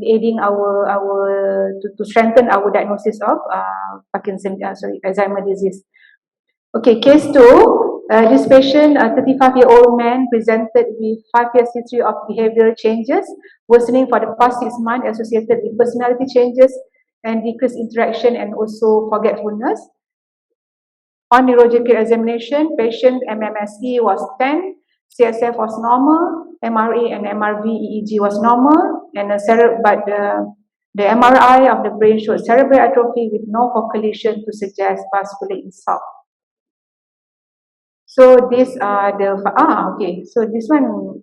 aiding to strengthen our diagnosis of Alzheimer disease. Okay, case 2. This patient, a 35-year-old man, presented with 5 years history of behavioral changes, worsening for the past 6 months associated with personality changes and decreased interaction and also forgetfulness. On neurological examination, patient MMSE was 10, CSF was normal, MRA and MRV EEG was normal, and the MRI of the brain showed cerebral atrophy with no focal lesion to suggest vascular insult. So these are the okay. So this one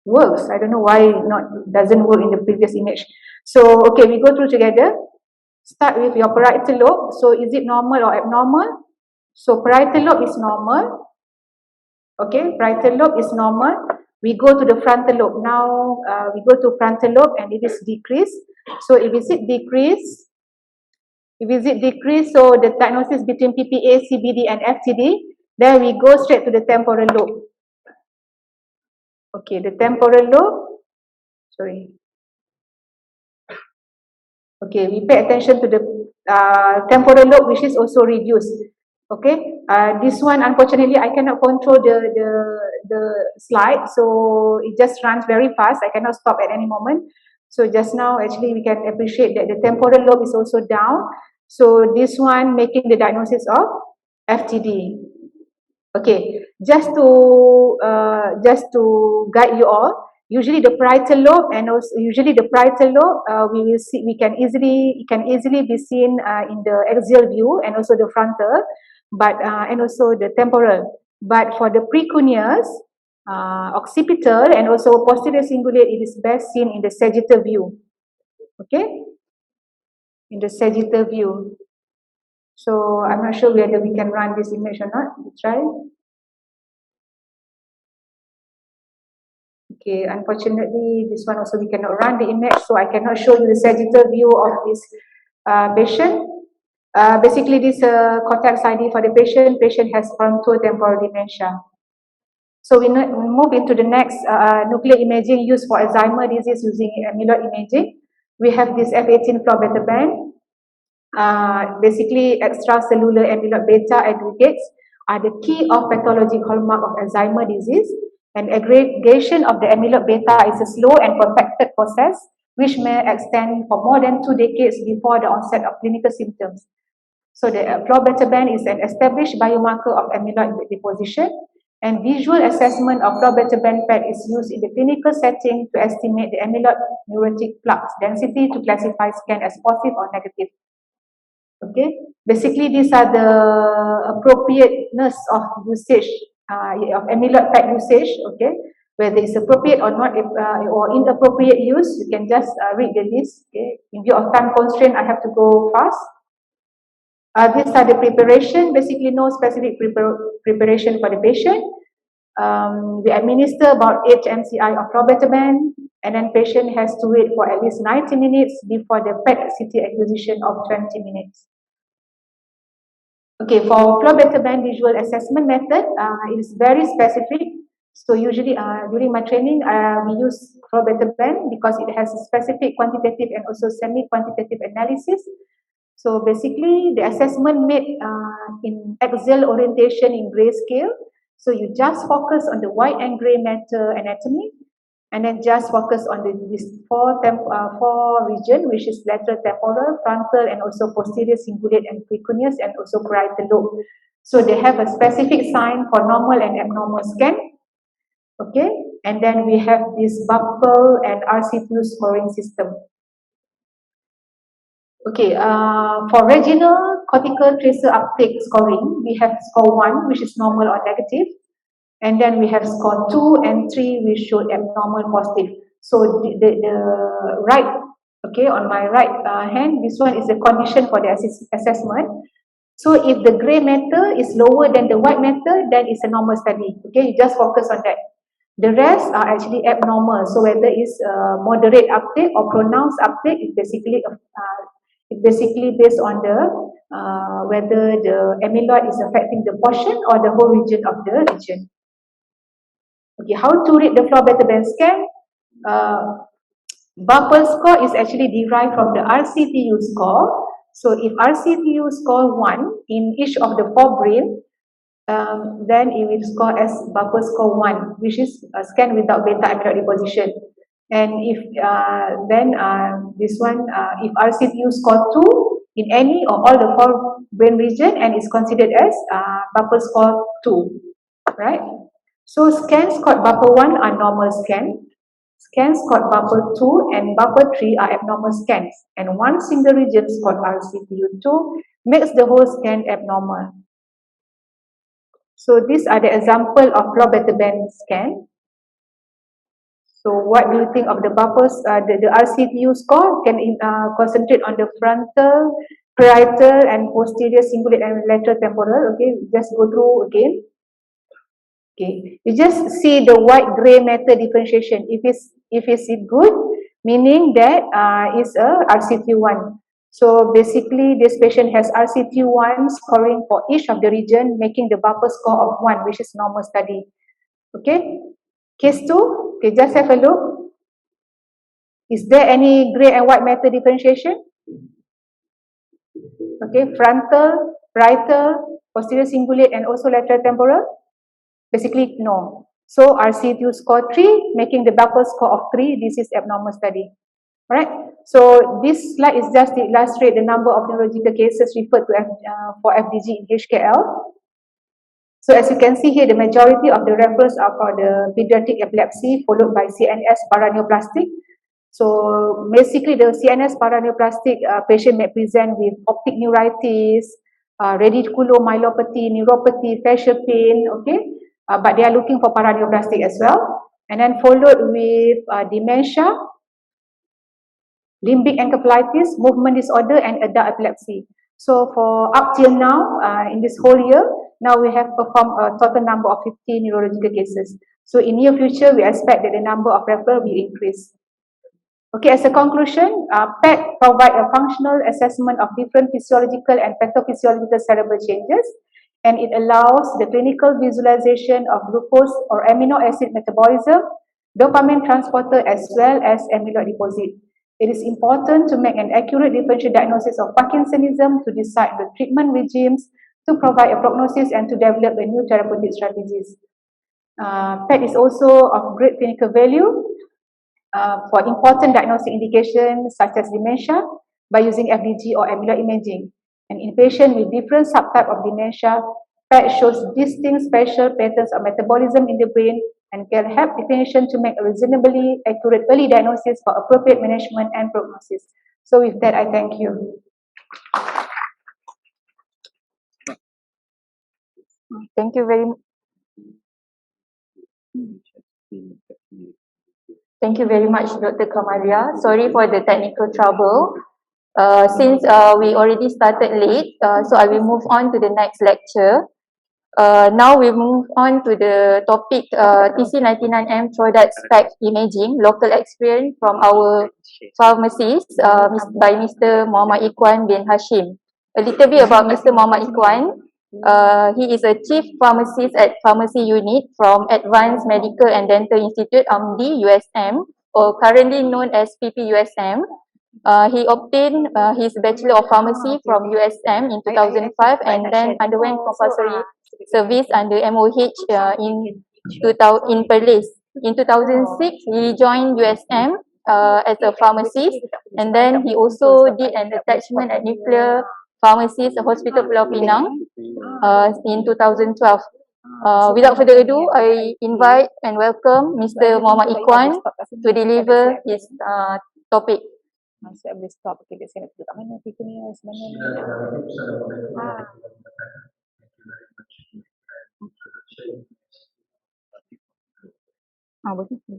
works. I don't know why doesn't work in the previous image. So okay, we go through together. Start with your parietal lobe. So is it normal or abnormal? So parietal lobe is normal. Okay, parietal lobe is normal. We go to the frontal lobe. Now we go to frontal lobe and it is decreased. So if is it decreased, so the diagnosis between PPA, CBD and FTD. Then we go straight to the temporal lobe. Okay, the temporal lobe. Sorry. Okay, we pay attention to the temporal lobe, which is also reduced. Okay, this one unfortunately I cannot control the slide, so it just runs very fast. I cannot stop at any moment. So just now, actually, we can appreciate that the temporal lobe is also down. So this one making the diagnosis of FTD. Okay, just to guide you all, usually the parietal lobe and also we can easily be seen in the axial view and also the frontal, but and also the temporal. But for the precuneus, occipital and also posterior cingulate, it is best seen in the sagittal view. Okay, in the sagittal view. So I'm not sure whether we can run this image or not. Let's try. Okay, unfortunately, this one also we cannot run the image, so I cannot show you the sagittal view of this patient. Basically, this context ID for the patient. Patient has frontotemporal dementia. So we move into the next nuclear imaging used for Alzheimer disease using amyloid imaging. We have this F18 floor beta band. Basically, extracellular amyloid beta aggregates are the key of pathologic hallmark of Alzheimer disease, and aggregation of the amyloid beta is a slow and protracted process which may extend for more than 2 decades before the onset of clinical symptoms. So the floor beta band is an established biomarker of amyloid deposition, and visual assessment of floor beta band PET is used in the clinical setting to estimate the amyloid neuritic flux density to classify scan as positive or negative. Okay, basically these are the appropriateness of usage of amyloid PET usage. Okay, whether it's appropriate or not, or inappropriate use, you can just read the list. Okay, in view of time constraint, I have to go fast. These are the preparation. Basically, no specific preparation for the patient. We administer about 8 MCI of clobetaben, and then patient has to wait for at least 90 minutes before the SPECT-CT acquisition of 20 minutes. Okay, for clobetaben visual assessment method, it is very specific. So usually during my training, we use clobetaben because it has a specific quantitative and also semi-quantitative analysis. So basically, the assessment made in axial orientation in grayscale. So you just focus on the white and gray matter anatomy, and then just focus on these four region, which is lateral temporal, frontal, and also posterior cingulate and precuneus, and also parietal lobe. So they have a specific sign for normal and abnormal scan. Okay, And then we have this buckle and RCTU scoring system. Okay, for regional cortical tracer uptake scoring, we have score 1, which is normal or negative. And then we have score 2 and 3, which showed abnormal positive. So the right, okay, on my right hand, this one is the condition for the assessment. So if the grey matter is lower than the white matter, then it's a normal study. Okay, you just focus on that. The rest are actually abnormal. So whether it's moderate uptake or pronounced uptake, it's basically based on the whether the amyloid is affecting the portion or the whole region of the region. Okay, how to read the floor better than scan? Buckle score is actually derived from the RCTU score. So if RCTU score 1 in each of the 4 brain, then it will score as Buckle score 1, which is scan without beta amyloid deposition. And if this one, if RCTU score 2 in any or all the 4 brain region and is considered as Buckle score 2, right? So scans scored Buckle 1 are normal scan. Scans scored Buckle 2 and Buckle 3 are abnormal scans. And one single region scored RCTU 2 makes the whole scan abnormal. So these are the example of floor better band scan. So what do you think of the buckles? The RCTU score can concentrate on the frontal, parietal, and posterior cingulate and lateral temporal. Okay, just go through again. Okay, you just see the white-gray matter differentiation. If it's good, meaning that it's a RCTU1. So basically, this patient has RCTU1 scoring for each of the region, making the buckle score of 1, which is normal study. Okay, case 2. Okay, just have a look. Is there any grey and white matter differentiation? Okay, frontal, parietal, posterior cingulate, and also lateral temporal. Basically, no. So RCTU score 3, making the buckle score of 3. This is abnormal study. Alright. So this slide is just to illustrate the number of neurological cases referred to for FDG in HKL. So as you can see here, the majority of the referrals are for the pediatric epilepsy, followed by CNS paraneoplastic. So basically, the CNS paraneoplastic patient may present with optic neuritis, radiculomyelopathy, neuropathy, facial pain, okay? But they are looking for paraneoplastic as well. And then followed with dementia, limbic encephalitis, movement disorder, and adult epilepsy. So for up till now, in this whole year, now we have performed a total number of 50 neurological cases. So in near future, we expect that the number of referrals will increase. Okay, as a conclusion, PET provide a functional assessment of different physiological and pathophysiological cerebral changes, and it allows the clinical visualization of glucose or amino acid metabolism, dopamine transporter, as well as amyloid deposit. It is important to make an accurate differential diagnosis of Parkinsonism to decide the treatment regimes, to provide a prognosis, and to develop a new therapeutic strategies. PET is also of great clinical value for important diagnostic indications such as dementia by using FDG or amyloid imaging. And in patients with different subtype of dementia, PET shows distinct spatial patterns of metabolism in the brain and can help clinicians to make a reasonably accurate early diagnosis for appropriate management and prognosis. So with that, I thank you. Thank you very much. Thank you very much, Dr. Kamalia. Sorry for the technical trouble. Since we already started late, so I will move on to the next lecture. Now we move on to the topic TC99M product spec imaging, local experience from our pharmacist by Mr. Muhammad Ikhwan bin Hashim. A little bit about Mr. Muhammad Ikhwan. He is a chief pharmacist at pharmacy unit from Advanced Medical and Dental Institute, AMDI, USM, or currently known as PPUSM. He obtained his Bachelor of Pharmacy from USM in 2005 and then underwent compulsory service under MOH in Perlis. In 2006, he joined USM as a pharmacist, and then he also did an attachment at Nuclear Pharmacist Hospital Pulau Pinang in 2012. Without further ado, I invite and welcome Mr. Muhammad Ikhwan to deliver his topic. Saya boleh stop. Okay, dia saya nak duduk kat mana? Kita ni sebenarnya. Begitu.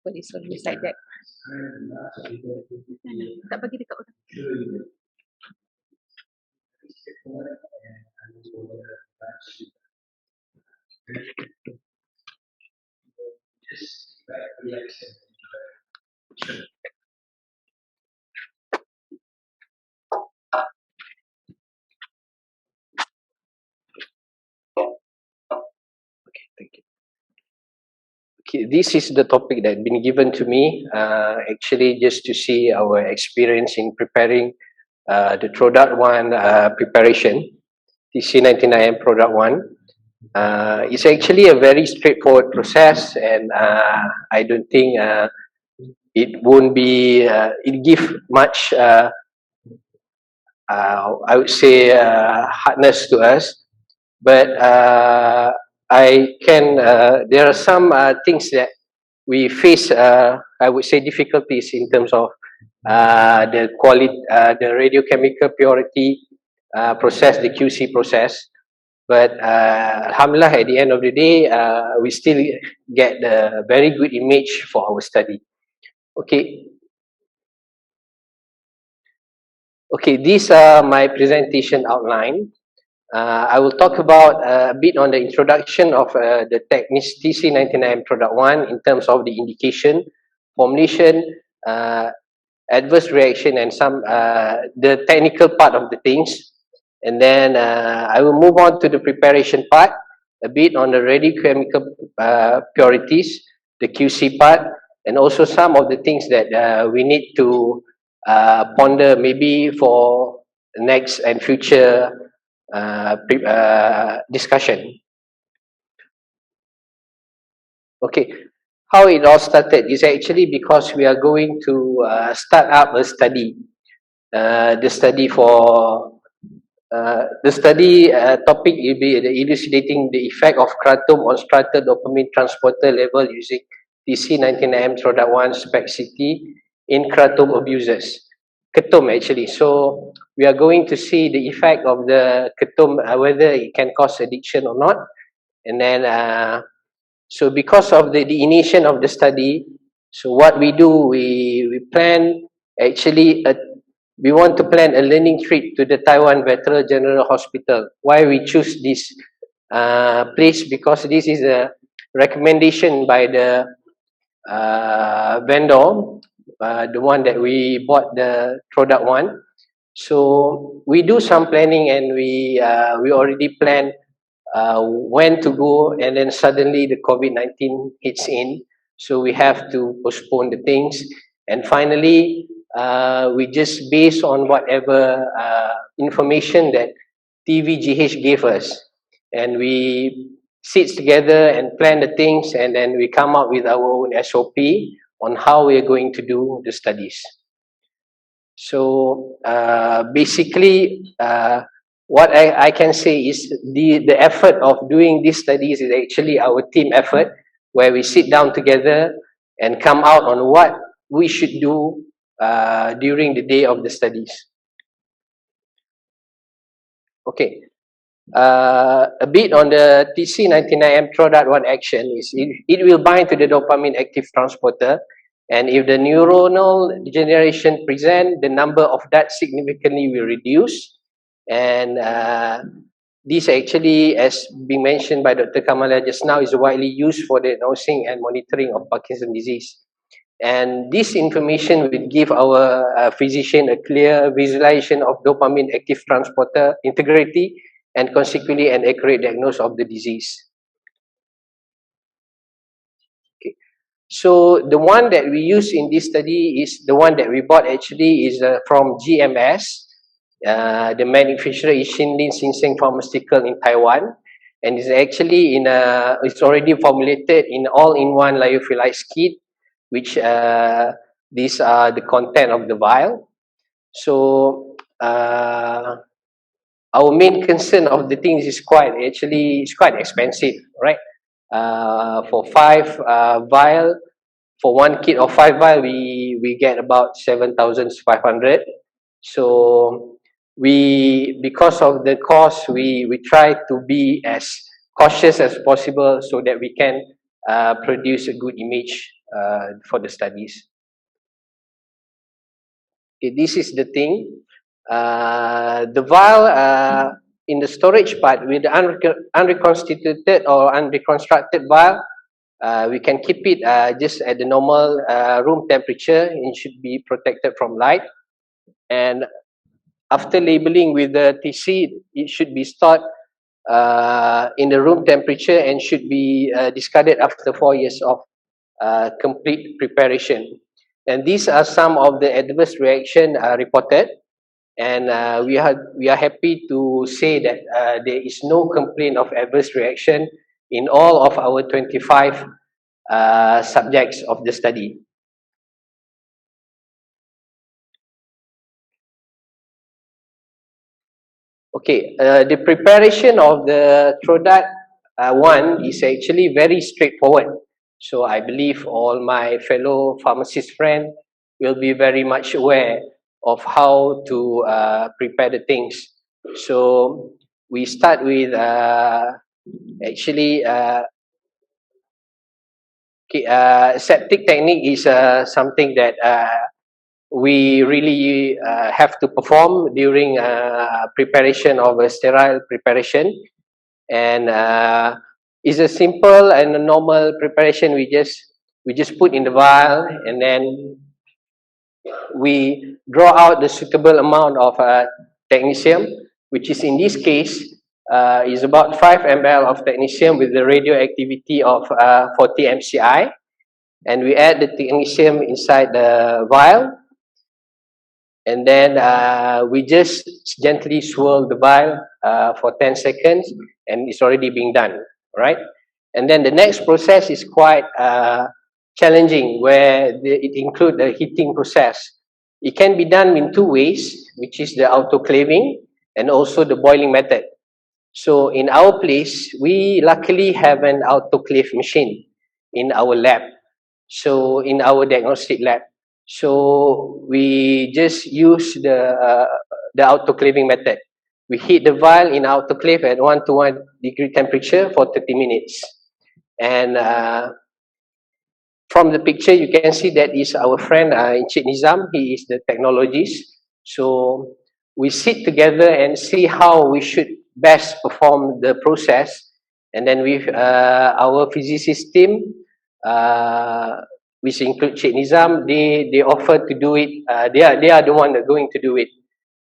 Boleh suruh slide deck. Tak bagi dekat orang. Okay, this is the topic that been given to me, actually just to see our experience in preparing the product one preparation, TC99M product one. It's actually a very straightforward process, and I don't think it won't be, it give much, I would say, hardness to us, but I can, there are some things that we face, I would say, difficulties in terms of the quality, the radiochemical purity process, the QC process. But alhamdulillah, at the end of the day, we still get the very good image for our study. Okay. Okay, these are my presentation outline. I will talk about a bit on the introduction of the TC99M product 1 in terms of the indication, formulation, adverse reaction, and some the technical part of the things. And then I will move on to the preparation part, a bit on the radiochemical purities, the QC part, and also some of the things that we need to ponder maybe for next and future discussion. Okay, how it all started is actually because we are going to start up a study. The study topic will be elucidating the effect of kratom on starter dopamine transporter level using TC99M product 1 SPECT-CT in kratom abusers. Ketum actually. So we are going to see the effect of the ketum, whether it can cause addiction or not. And then, so because of the initiation of the study, so what we do, we plan actually, we want to plan a learning trip to the Taiwan Veteran General Hospital. Why we choose this place? Because this is a recommendation by the vendor, the one that we bought the product one. So we do some planning, and we already planned when to go, and then suddenly the COVID-19 hits in, so we have to postpone the things. And finally, we just based on whatever information that TVGH gave us, and we sit together and plan the things, and then we come up with our own SOP on how we are going to do the studies. So basically, what I can say is the effort of doing these studies is actually our team effort, where we sit down together and come out on what we should do during the day of the studies. Okay. A bit on the TC99M product 1 action is it will bind to the dopamine active transporter, and if the neuronal degeneration present, the number of that significantly will reduce. And this actually, as being mentioned by Dr. Kamalia just now, is widely used for diagnosing and monitoring of Parkinson's disease. And this information will give our physician a clear visualization of dopamine active transporter integrity, and consequently an accurate diagnosis of the disease. Okay. So the one that we use in this study is the one that we bought actually is from GMS. The manufacturer is Shinlin Sinseng Pharmaceutical in Taiwan, and it's actually it's already formulated in all-in-one lyophilized kit, which these are the content of the vial. So our main concern of the things is quite expensive, right? For 5 vial, for 1 kit of 5 vial, we get about 7,500. So because of the cost, we try to be as cautious as possible so that we can produce a good image for the studies. Okay, this is the thing. The vial in the storage part with the unreconstituted or unreconstructed vial, we can keep it just at the normal room temperature. It should be protected from light. And after labeling with the TC, it should be stored in the room temperature and should be discarded after 4 years of complete preparation. And these are some of the adverse reaction reported. And we are happy to say that there is no complaint of adverse reaction in all of our 25 subjects of the study. Okay, the preparation of the product one is actually very straightforward. So I believe all my fellow pharmacist friends will be very much aware of how to prepare the things. So we start with septic technique is something that we really have to perform during preparation of a sterile preparation. And it's a simple and a normal preparation. We just put in the vial, and then we draw out the suitable amount of technetium, which is in this case is about 5 ml of technetium with the radioactivity of 40 MCI, and we add the technetium inside the vial, and then we just gently swirl the vial for 10 seconds, and it's already being done, right? And then the next process is quite challenging, where it includes the heating process. It can be done in 2 ways, which is the autoclaving and also the boiling method. So in our place, we luckily have an autoclave machine in our lab, so in our diagnostic lab. So we just use the autoclaving method. We heat the vial in autoclave at 1 to 1 degree temperature for 30 minutes. And from the picture, you can see that is our friend Encik Nizam. He is the technologist. So we sit together and see how we should best perform the process. And then with our physicist team, which include Encik Nizam, they offer to do it. They are the one that are going to do it.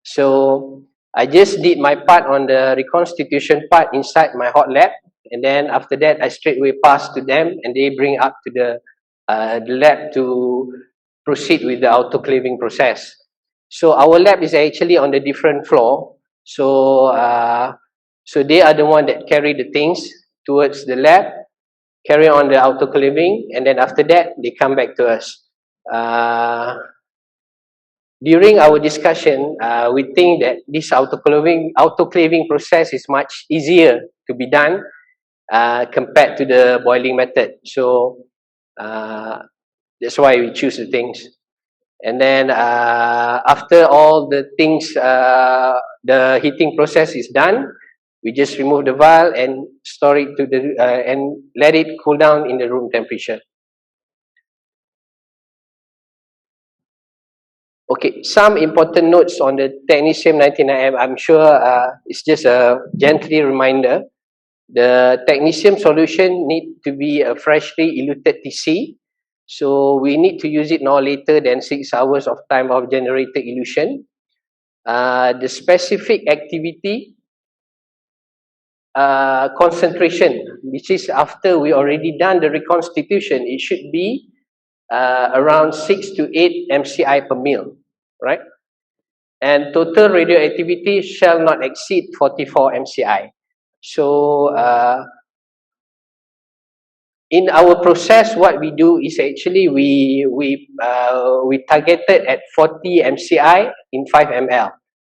So I just did my part on the reconstitution part inside my hot lab, and then after that I straightway pass to them, and they bring up to the lab to proceed with the autoclaving process. So our lab is actually on the different floor. So so they are the one that carry the things towards the lab, carry on the autoclaving, and then after that they come back to us. During our discussion, we think that this autoclaving process is much easier to be done compared to the boiling method. So that's why we choose the things. And then after all the things, the heating process is done, we just remove the vial and store it to the and let it cool down in the room temperature. Okay, some important notes on the technetium 99M. I'm sure it's just a gently reminder. The technetium solution need to be a freshly eluted TC. So we need to use it no later than 6 hours of time of generated elution. The specific activity concentration, which is after we already done the reconstitution, it should be around 6 to 8 MCI per mil, right? And total radioactivity shall not exceed 44 MCI. So in our process, what we do is actually we targeted at 40 MCI in 5 ml.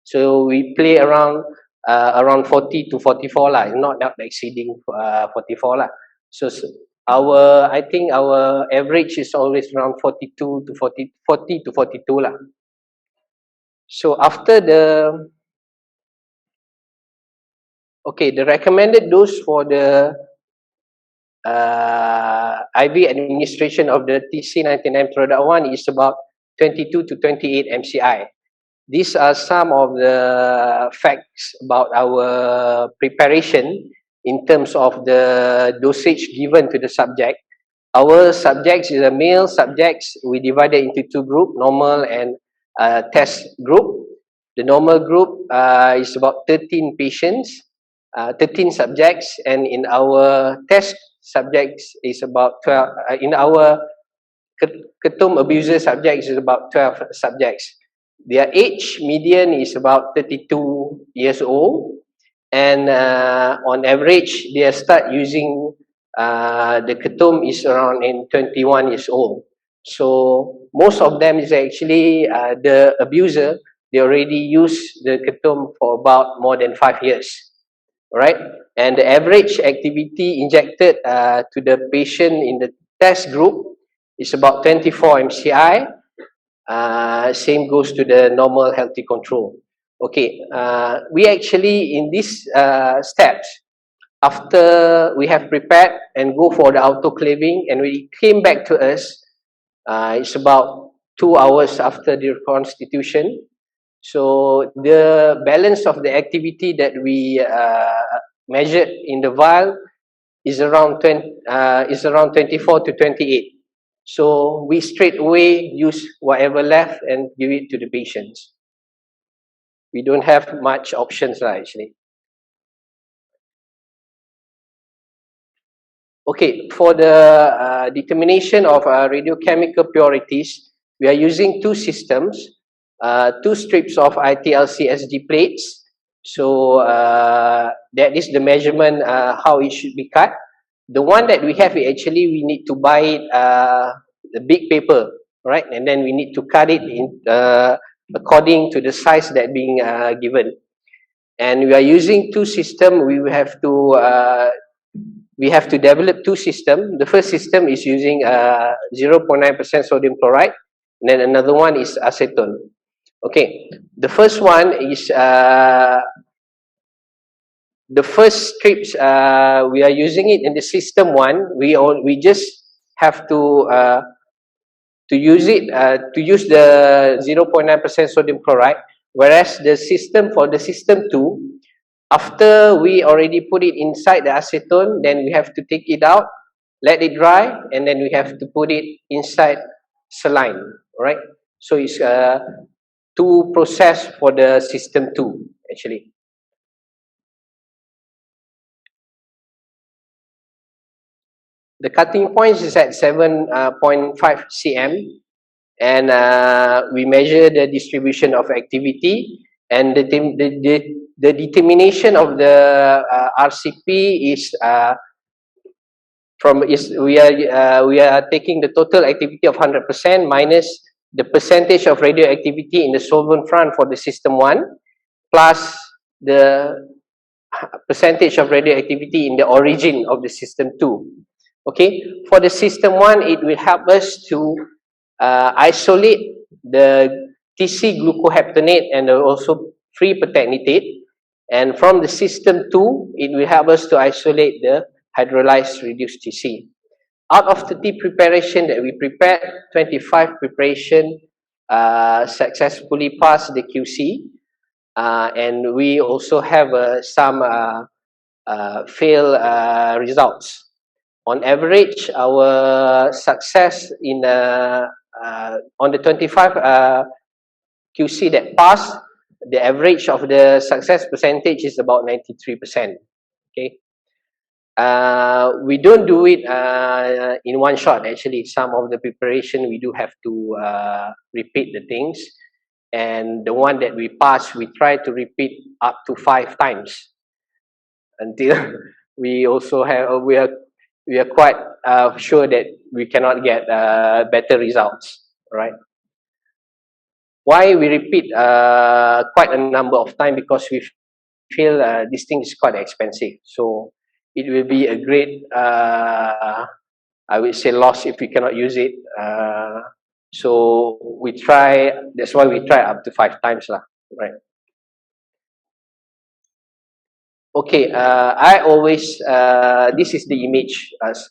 So we play around 40 to 44 lah, not exceeding 44 lah. So I think our average is always around 42 to 40 to 42 lah. So after the recommended dose for the IV administration of the TC99 product 1 is about 22 to 28 MCI. These are some of the facts about our preparation in terms of the dosage given to the subject. Our subjects is a male subjects. We divided into two groups, normal and test group. The normal group is about 13 patients, 13 subjects, and in our test subjects is about 12. In our ketum abuser subjects is about 12 subjects. Their age median is about 32 years old, and on average they start using the ketum is around 21 years old. So most of them is actually the abuser. They already use the ketum for about more than 5 years, right? And the average activity injected to the patient in the test group is about 24 MCI. Same goes to the normal healthy control. Okay, we actually in these steps, after we have prepared and go for the autoclaving, and we came back to us, it's about 2 hours after the reconstitution. So the balance of the activity that we measured in the vial is around 24 to 28. So we straight away use whatever left and give it to the patients. We don't have much options actually. Okay, for the determination of radiochemical purities, we are using two systems, 2 strips of ITLC-SD plates. So that is the measurement how it should be cut. The one that we have, actually we need to buy it the big paper, right? And then we need to cut it in according to the size that being given. And we are using two systems. We have to develop two systems. The first system is using 0.9% sodium chloride, and then another one is acetone. Okay, the first one is the first strips, we are using it in the system 1. We just have to use it to use the 0.9% sodium chloride, whereas the system for the system 2, after we already put it inside the acetone, then we have to take it out, let it dry, and then we have to put it inside saline, right? So it's 2 process for the system 2 actually. The cutting point is at 7.5 cm, and we measure the distribution of activity, and the determination of the RCP is we are taking the total activity of 100% minus the percentage of radioactivity in the solvent front for the system 1 plus the percentage of radioactivity in the origin of the system 2. Okay, for the system 1, it will help us to isolate the TC glucoheptanate and also free pertechnetate, and from the system 2, it will help us to isolate the hydrolyzed reduced TC. Out of 30 preparation that we prepared, 25 preparation successfully passed the QC, and we also have some fail results. On average, our success in on the 25 QC that passed, the average of the success percentage is about 93%. Okay, we don't do it in one shot. Actually, some of the preparation we do have to repeat the things, and the one that we pass, we try to repeat up to 5 times until we also have we are quite sure that we cannot get better results, right? Why we repeat quite a number of times? Because we feel this thing is quite expensive. So it will be a great, I would say, loss if we cannot use it. So we try, that's why we try up to 5 times lah, right? Okay, I always, this is the image, as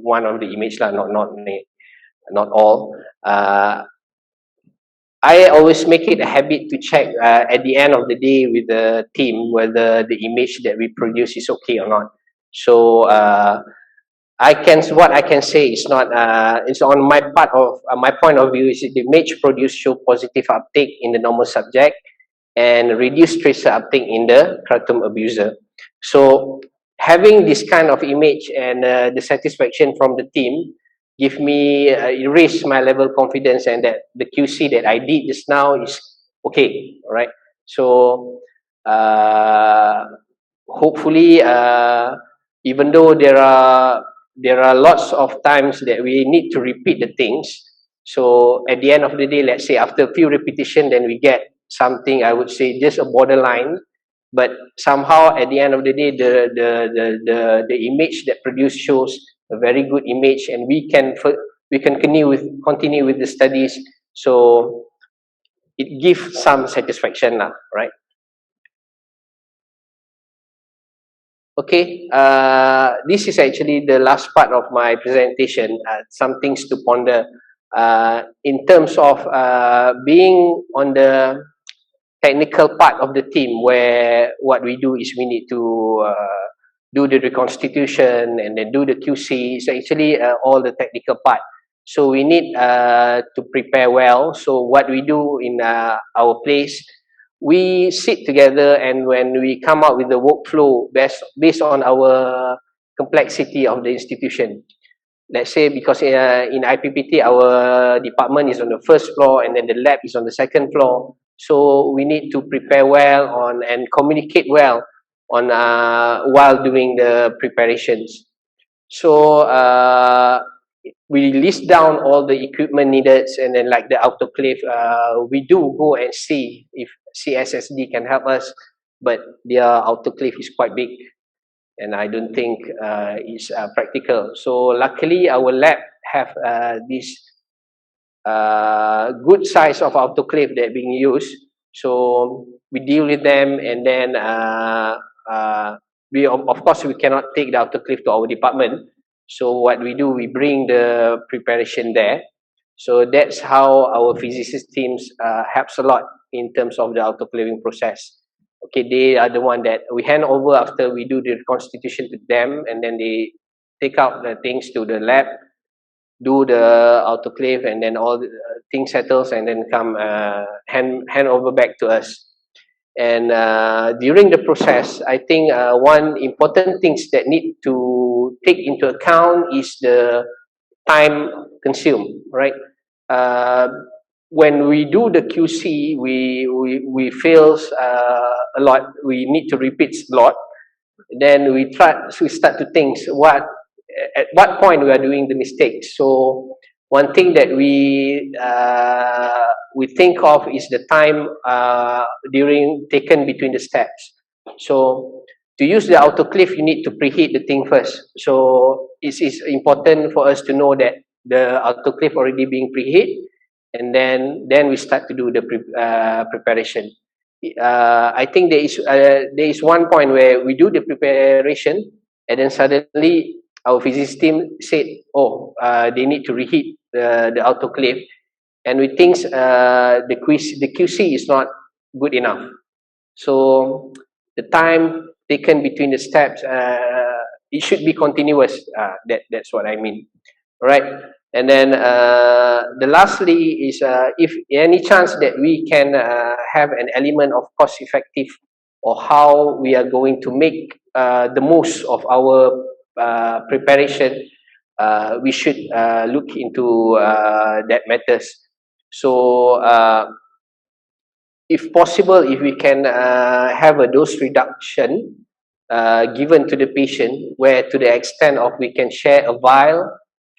one of the image lah, not all. I always make it a habit to check at the end of the day with the team whether the image that we produce is okay or not. So what I can say is not, it's on my part of, my point of view is the image produced show positive uptake in the normal subject and reduced tracer uptake in the kratom abuser. So having this kind of image and the satisfaction from the team give me, erase my level of confidence and that the QC that I did just now is okay, right? So hopefully, even though there are lots of times that we need to repeat the things, so at the end of the day, let's say after a few repetition, then we get something, I would say just a borderline, but somehow at the end of the day, the image that produced shows a very good image, and we can continue with the studies. So it gives some satisfaction lah, right? Okay, this is actually the last part of my presentation. Some things to ponder in terms of being on the technical part of the team, where what we do is we need to do the reconstitution and then do the QC. So actually all the technical part. So we need to prepare well. So what we do in our place, we sit together, and when we come up with the workflow based on our complexity of the institution. Let's say because in IPPT our department is on the first floor and then the lab is on the second floor. So we need to prepare well on and communicate well on while doing the preparations. So we list down all the equipment needed, and then like the autoclave, we do go and see if CSSD can help us, but their autoclave is quite big and I don't think it's practical. So luckily our lab have this good size of autoclave that being used. So we deal with them, and then we of course we cannot take the autoclave to our department. So what we do, we bring the preparation there. So that's how our physicist teams helps a lot in terms of the autoclaving process. Okay, they are the one that we hand over after we do the reconstitution to them, and then they take out the things to the lab, do the autoclave, and then all the things settles, and then come hand over back to us. And during the process, I think one important things that need to take into account is the time consumed, right? When we do the QC, we fails a lot. We need to repeat a lot. Then we start to think at what point we are doing the mistakes. So one thing that we think of is the time taken between the steps. So to use the autoclave, you need to preheat the thing first. So it is important for us to know that the autoclave already being preheat, and then we start to do the preparation. I think there is one point where we do the preparation, and then suddenly our physics team said, oh, they need to reheat the autoclave, and we think the QC is not good enough. So the time taken between the steps, it should be continuous. That's what I mean, right? And then the lastly is if any chance that we can have an element of cost effective, or how we are going to make the most of our preparation, we should look into that matters. So if possible, if we can have a dose reduction given to the patient, where to the extent of we can share a vial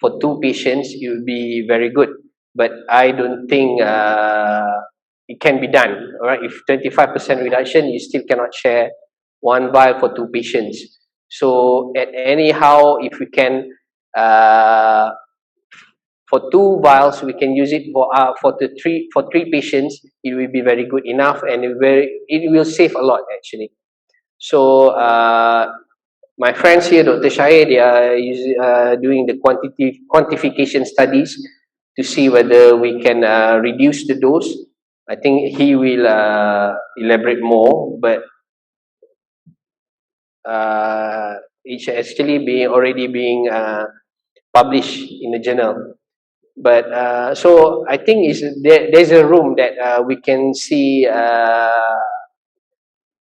for 2 patients, it would be very good. But I don't think it can be done. All right, if 25% reduction, you still cannot share 1 vial for 2 patients. So anyhow, if we can for 2 vials, we can use it for 3 patients. It will be very good enough, and it will save a lot actually. So my friends here, Dr. Shahid, they are doing the quantification studies to see whether we can reduce the dose. I think he will elaborate more, but it's actually already being published in the journal. But so I think there's a room that we can see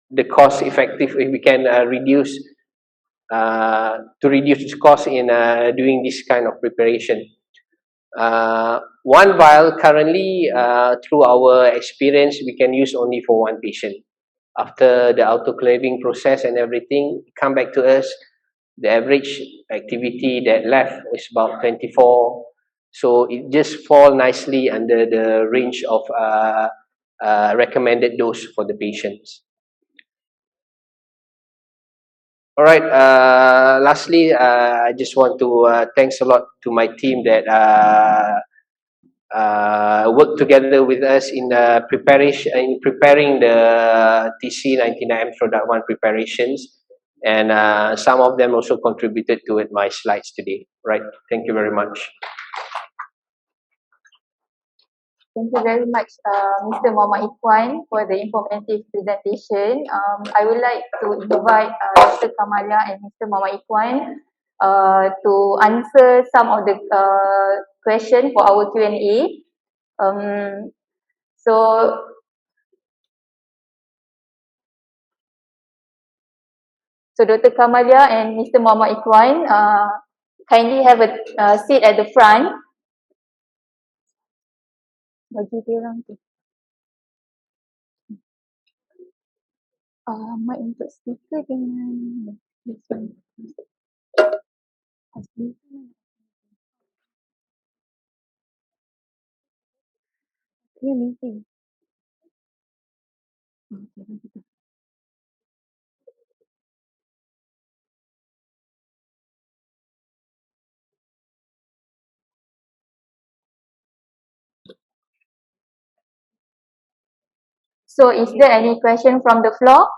the cost effective if we can reduce cost in doing this kind of preparation. 1 vial currently, through our experience, we can use only for 1 patient. After the autoclaving process and everything, come back to us, the average activity that left is about 24. So it just fall nicely under the range of recommended dose for the patients. All right. Lastly, I just want to thanks a lot to my team that worked together with us in preparing the TC99M product 1 preparations, and some of them also contributed to it, my slides today. Right. Thank you very much. Thank you very much, Mr. Muhammad Ikhwan, for the informative presentation. I would like to invite Dr. Kamalia and Mr. Muhammad Ikhwan to answer some of the questions for our Q&A. So Dr. Kamalia and Mr. Muhammad Ikhwan, kindly have a seat at the front. Bagi dia orang tu. Mic untuk speaker dengan this one. Ini meeting. So is there any question from the floor?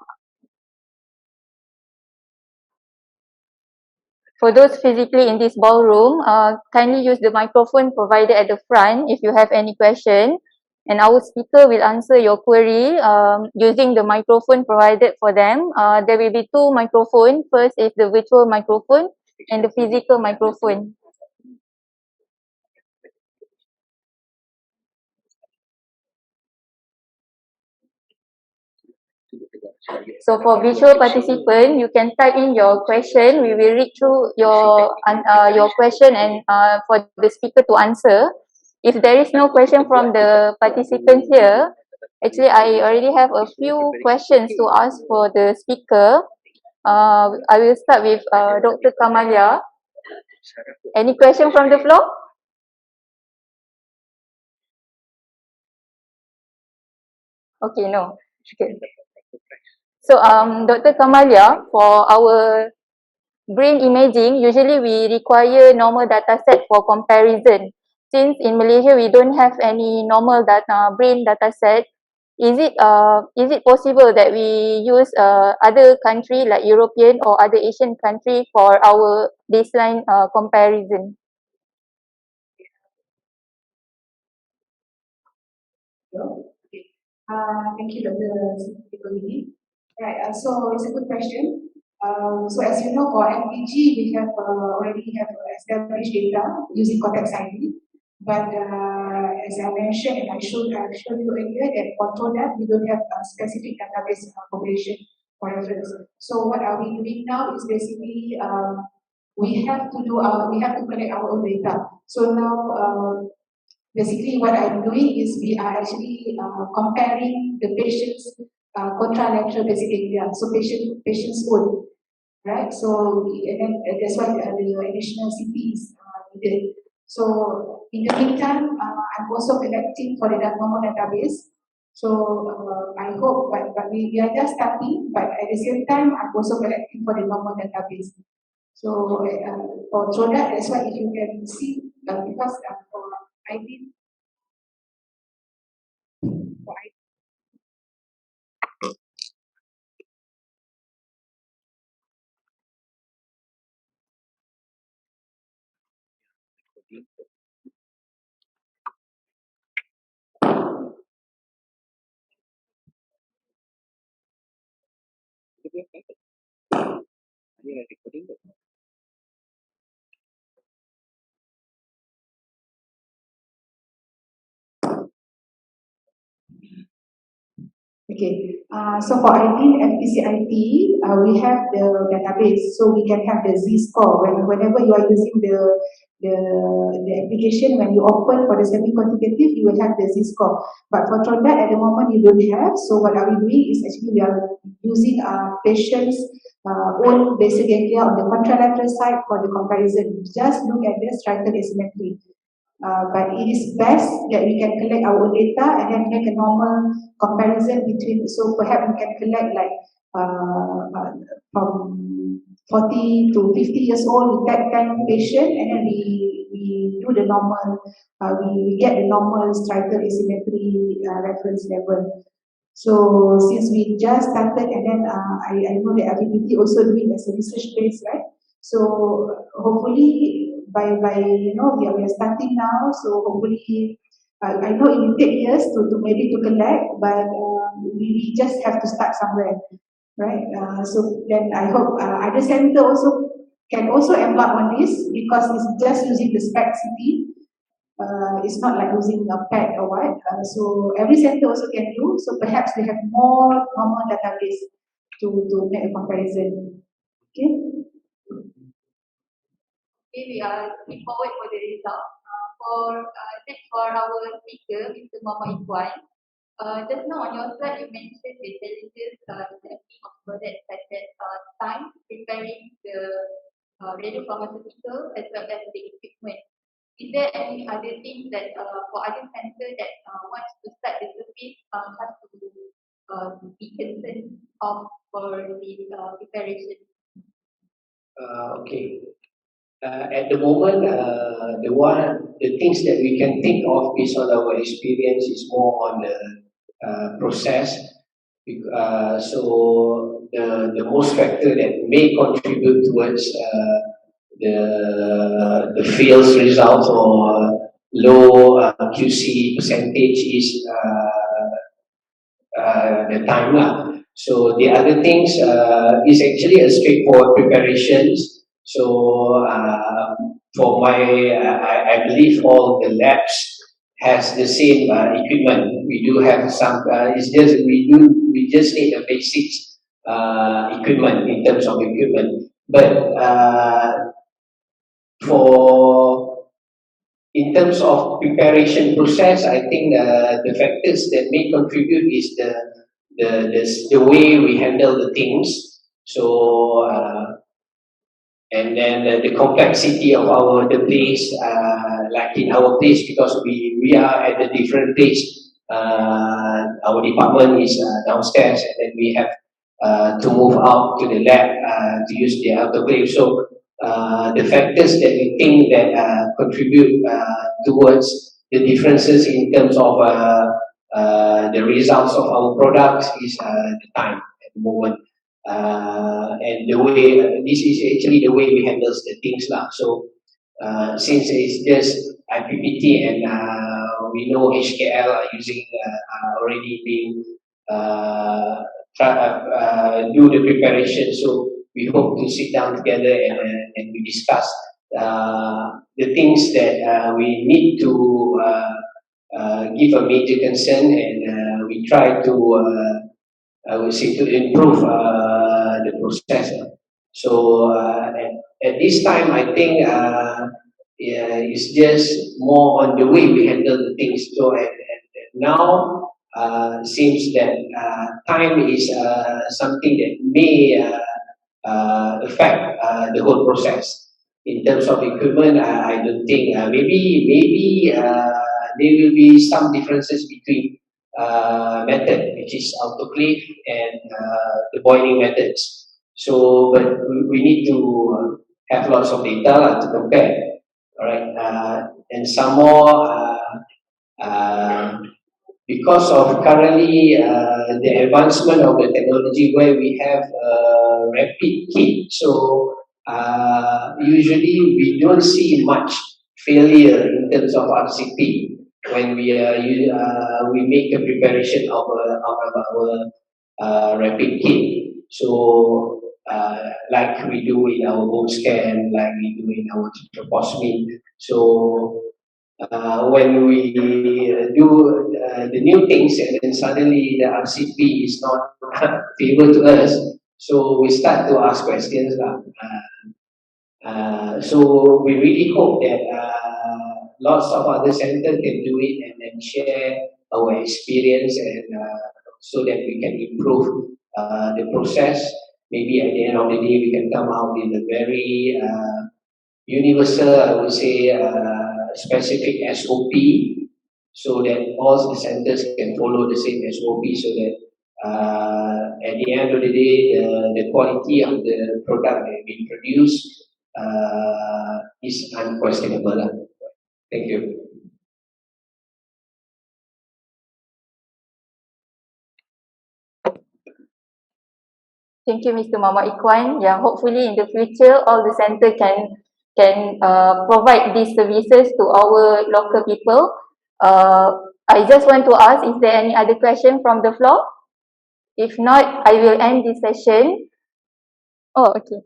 For those physically in this ballroom, kindly use the microphone provided at the front if you have any question, and our speaker will answer your query using the microphone provided for them. There will be 2 microphones. First is the virtual microphone and the physical microphone. So for visual participant, you can type in your question. We will read through your question and for the speaker to answer. If there is no question from the participants here, actually I already have a few questions to ask for the speaker. I will start with Dr. Kamalia. Any question from the floor? Okay, no. Okay. So, Dr. Kamalia, for our brain imaging, usually we require normal data set for comparison. Since in Malaysia we don't have any normal brain data set, is it possible that we use other country like European or other Asian country for our baseline comparison? Okay. Thank you, Dr. Siti. Right, so it's a good question. So as you know, for MPG, we have already have established data using context ID. But as I mentioned, and I showed you earlier that for TODAP, we don't have a specific database population for reference. So what are we doing now is basically we have to collect our own data. So now basically what I'm doing is we are actually comparing the patients contralateral basic area, so patient's own. right? So and then that's why the additional CP is needed. So in the meantime, I'm also collecting for the normal database. So I hope, but we are just starting. But at the same time, I'm also collecting for the normal database. So for that, that's why if you can see, because for ID, for ID. Okay, so for ID and PCIT, we have the database, so we can have the Z-score whenever you are using the the application. When you open for the semi-quantitative, you will have the Z-score. But for Trondat at the moment you don't have. So what are we doing is actually we are using our patients' own basic ganglia on the contralateral side for the comparison. Just look at the striatal asymmetry. But it is best that we can collect our own data and then make a normal comparison between. So perhaps we can collect like from 40 to 50 years old, we take 10 patients and then we do the normal, we get the normal striatal asymmetry reference level. So since we just started and then I know that IPPT also doing as a research base, right? So hopefully by we are starting now. So hopefully I know it will take years to maybe to collect, but we just have to start somewhere, right? So then I hope other center also can also embark on this because it's just using the SPECT-CT. It's not like using a pad or what. So every center also can do. So perhaps they have more normal database to make a comparison. Okay. Okay, we are looking forward for the result. Next for our speaker, Mr. Muhammad Ikhwan. Just now on your slide, you mentioned the challenges in the team of projects such as time preparing the radiopharmaceutical as well as the equipment. Is there any other things that for other center that wants to start the service has to be concerned of for the preparation? Okay. At the moment, the things that we can think of based on our experience is more on the process. So the most factor that may contribute towards the fails results or low QC percentage is the time lah. So the other things is actually a straightforward preparations. So for I believe all the labs has the same equipment. We do have some. It's just we just need the basics equipment in terms of equipment. But in terms of preparation process, I think the factors that may contribute is the way we handle the things. So and then the complexity of the place, like in our place, because we are at a different place. Our department is downstairs, and then we have to move out to the lab to use the autoclave. So the factors that we think that contribute towards the differences in terms of the results of our products is the time at the moment. And the way this is actually the way we handle the things lah. So since it's just IPPT and we know HKL are using already being do the preparation. So we hope to sit down together and we discuss the things that we need to give a major concern, and we try to I would say to improve the process. So at this time, I think it's just more on the way we handle the things. So now seems that time is something that may affect the whole process. In terms of equipment, I don't think maybe there will be some differences between method, which is autoclave and the boiling methods. So, but we need to have lots of data to compare. All right, and some more. Uh, because of currently the advancement of the technology where we have rapid kit, so usually we don't see much failure in terms of RCP when we make the preparation of our rapid kit. So like we do in our bone scan, like we do in our trypophosphine. So when we do the new things and then suddenly the RCP is not favor to us, so we start to ask questions. So we really hope that lots of other centers can do it and then share our experience and so that we can improve the process. Maybe at the end of the day we can come out with a very universal, I would say, specific SOP so that all the centers can follow the same SOP so that at the end of the day, the quality of the product that we produce is unquestionable. Thank you. Thank you, Mr. Muhammad Ikhwan. Yeah, hopefully in the future, all the center can provide these services to our local people. I just want to ask, is there any other question from the floor? If not, I will end this session. Oh, okay.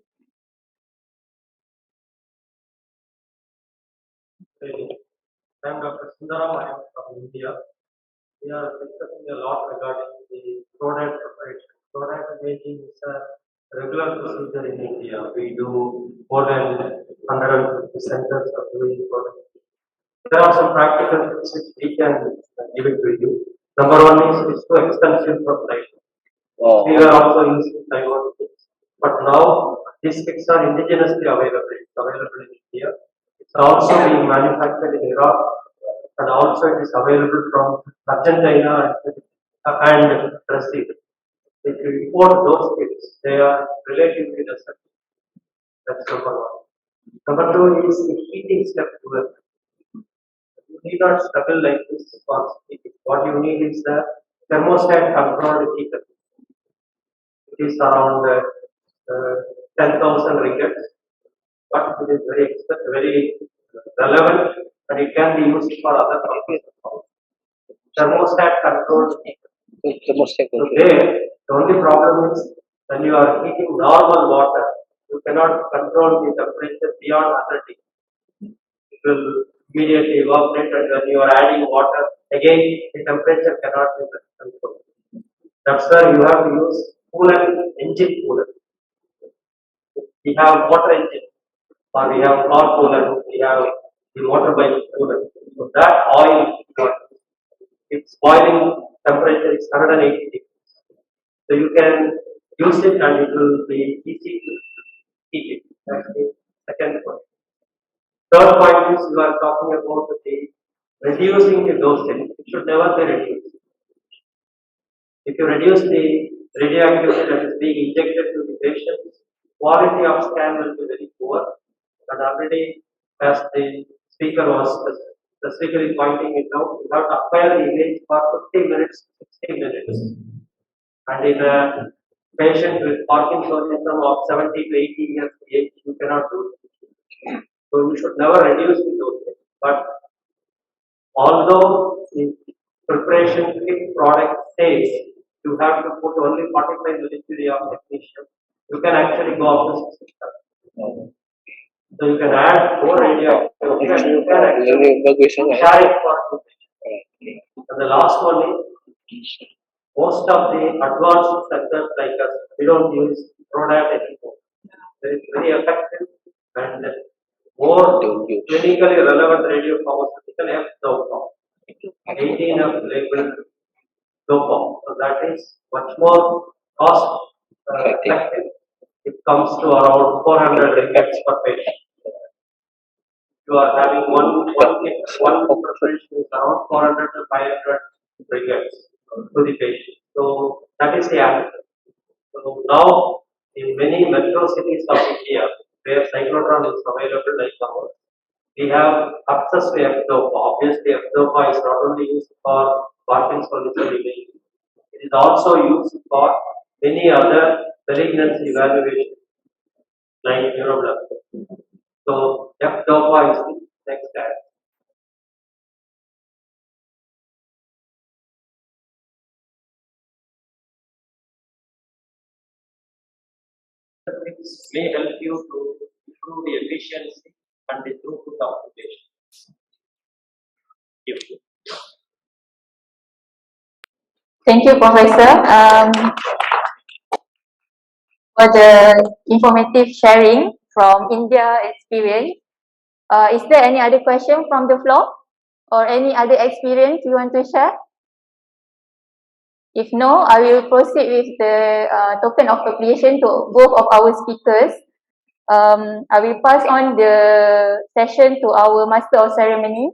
I am Dr. Sundaram. I am from India. We are discussing a lot regarding the product preparation. Product imaging is a regular procedure in India. We do more than 150 centers of doing product. There are some practical tips which we can give it to you. Number one is too expensive for price. We are also using Taiwan kits. But now these kits are indigenously available. It's available in India. It's also being manufactured in Iraq and also it is available from Argentina and Brazil. If you import those kits, they are relatively lesser. That's number one. Number two is the heating step to it. You need not struggle like this for heating. What you need is the thermostat controlled heater. It is around 10,000 ringgit, but it is very relevant and it can be used for other purposes. Thermostat controlled heater. So there, the only problem is when you are heating normal water, you cannot control the temperature beyond 100 degrees. It will immediately evaporate, and when you are adding water, again the temperature cannot be controlled. That's where you have to use coolant, engine coolant. We have water engine, or we have car coolant, we have the motorbike coolant. So that oil, its boiling temperature is 180 degrees. So you can use it and it will be easy to heat it. That's the second point. Third point is you are talking about the reducing the dosage. It should never be reduced. If you reduce the radioactivity that is being injected to the patient, quality of scan will be very poor. And already, as the speaker was specifically pointing it out, you have to acquire the image for 50 minutes, 60 minutes. And in a patient with Parkinsonism of 70 to 80 years age, you cannot do it. So you should never reduce the dosage. But although the preparation kit product says you have to put only 45 milligauge of technetium, you can actually go up to 60. So you can add more radioactivity and you can actually share it for two patients. And the last one is most of the advanced sectors like us, we don't use product anymore. It is very effective and more clinically relevant radiopharmaceutical F dopamine. 18 of labeled dopamine. So that is much more cost effective. it comes to around 400 rickets per patient. You are having one preparation is around 400 to 500 rickets to the patient. So that is the answer. So now in many metro cities of India where cyclotron is available like ours, we have access to F-DOPA. Obviously, F-DOPA is not only used for Parkinson's imaging, it is also used for many other malignancy evaluations like neuroblastoma. So F-DOPA is the next step. Things may help you to improve the efficiency and the throughput of the patient. Thank you, Professor, for the informative sharing from India experience. Is there any other question from the floor or any other experience you want to share? If no, I will proceed with the token of appreciation to both of our speakers. I will pass on the session to our Master of Ceremony,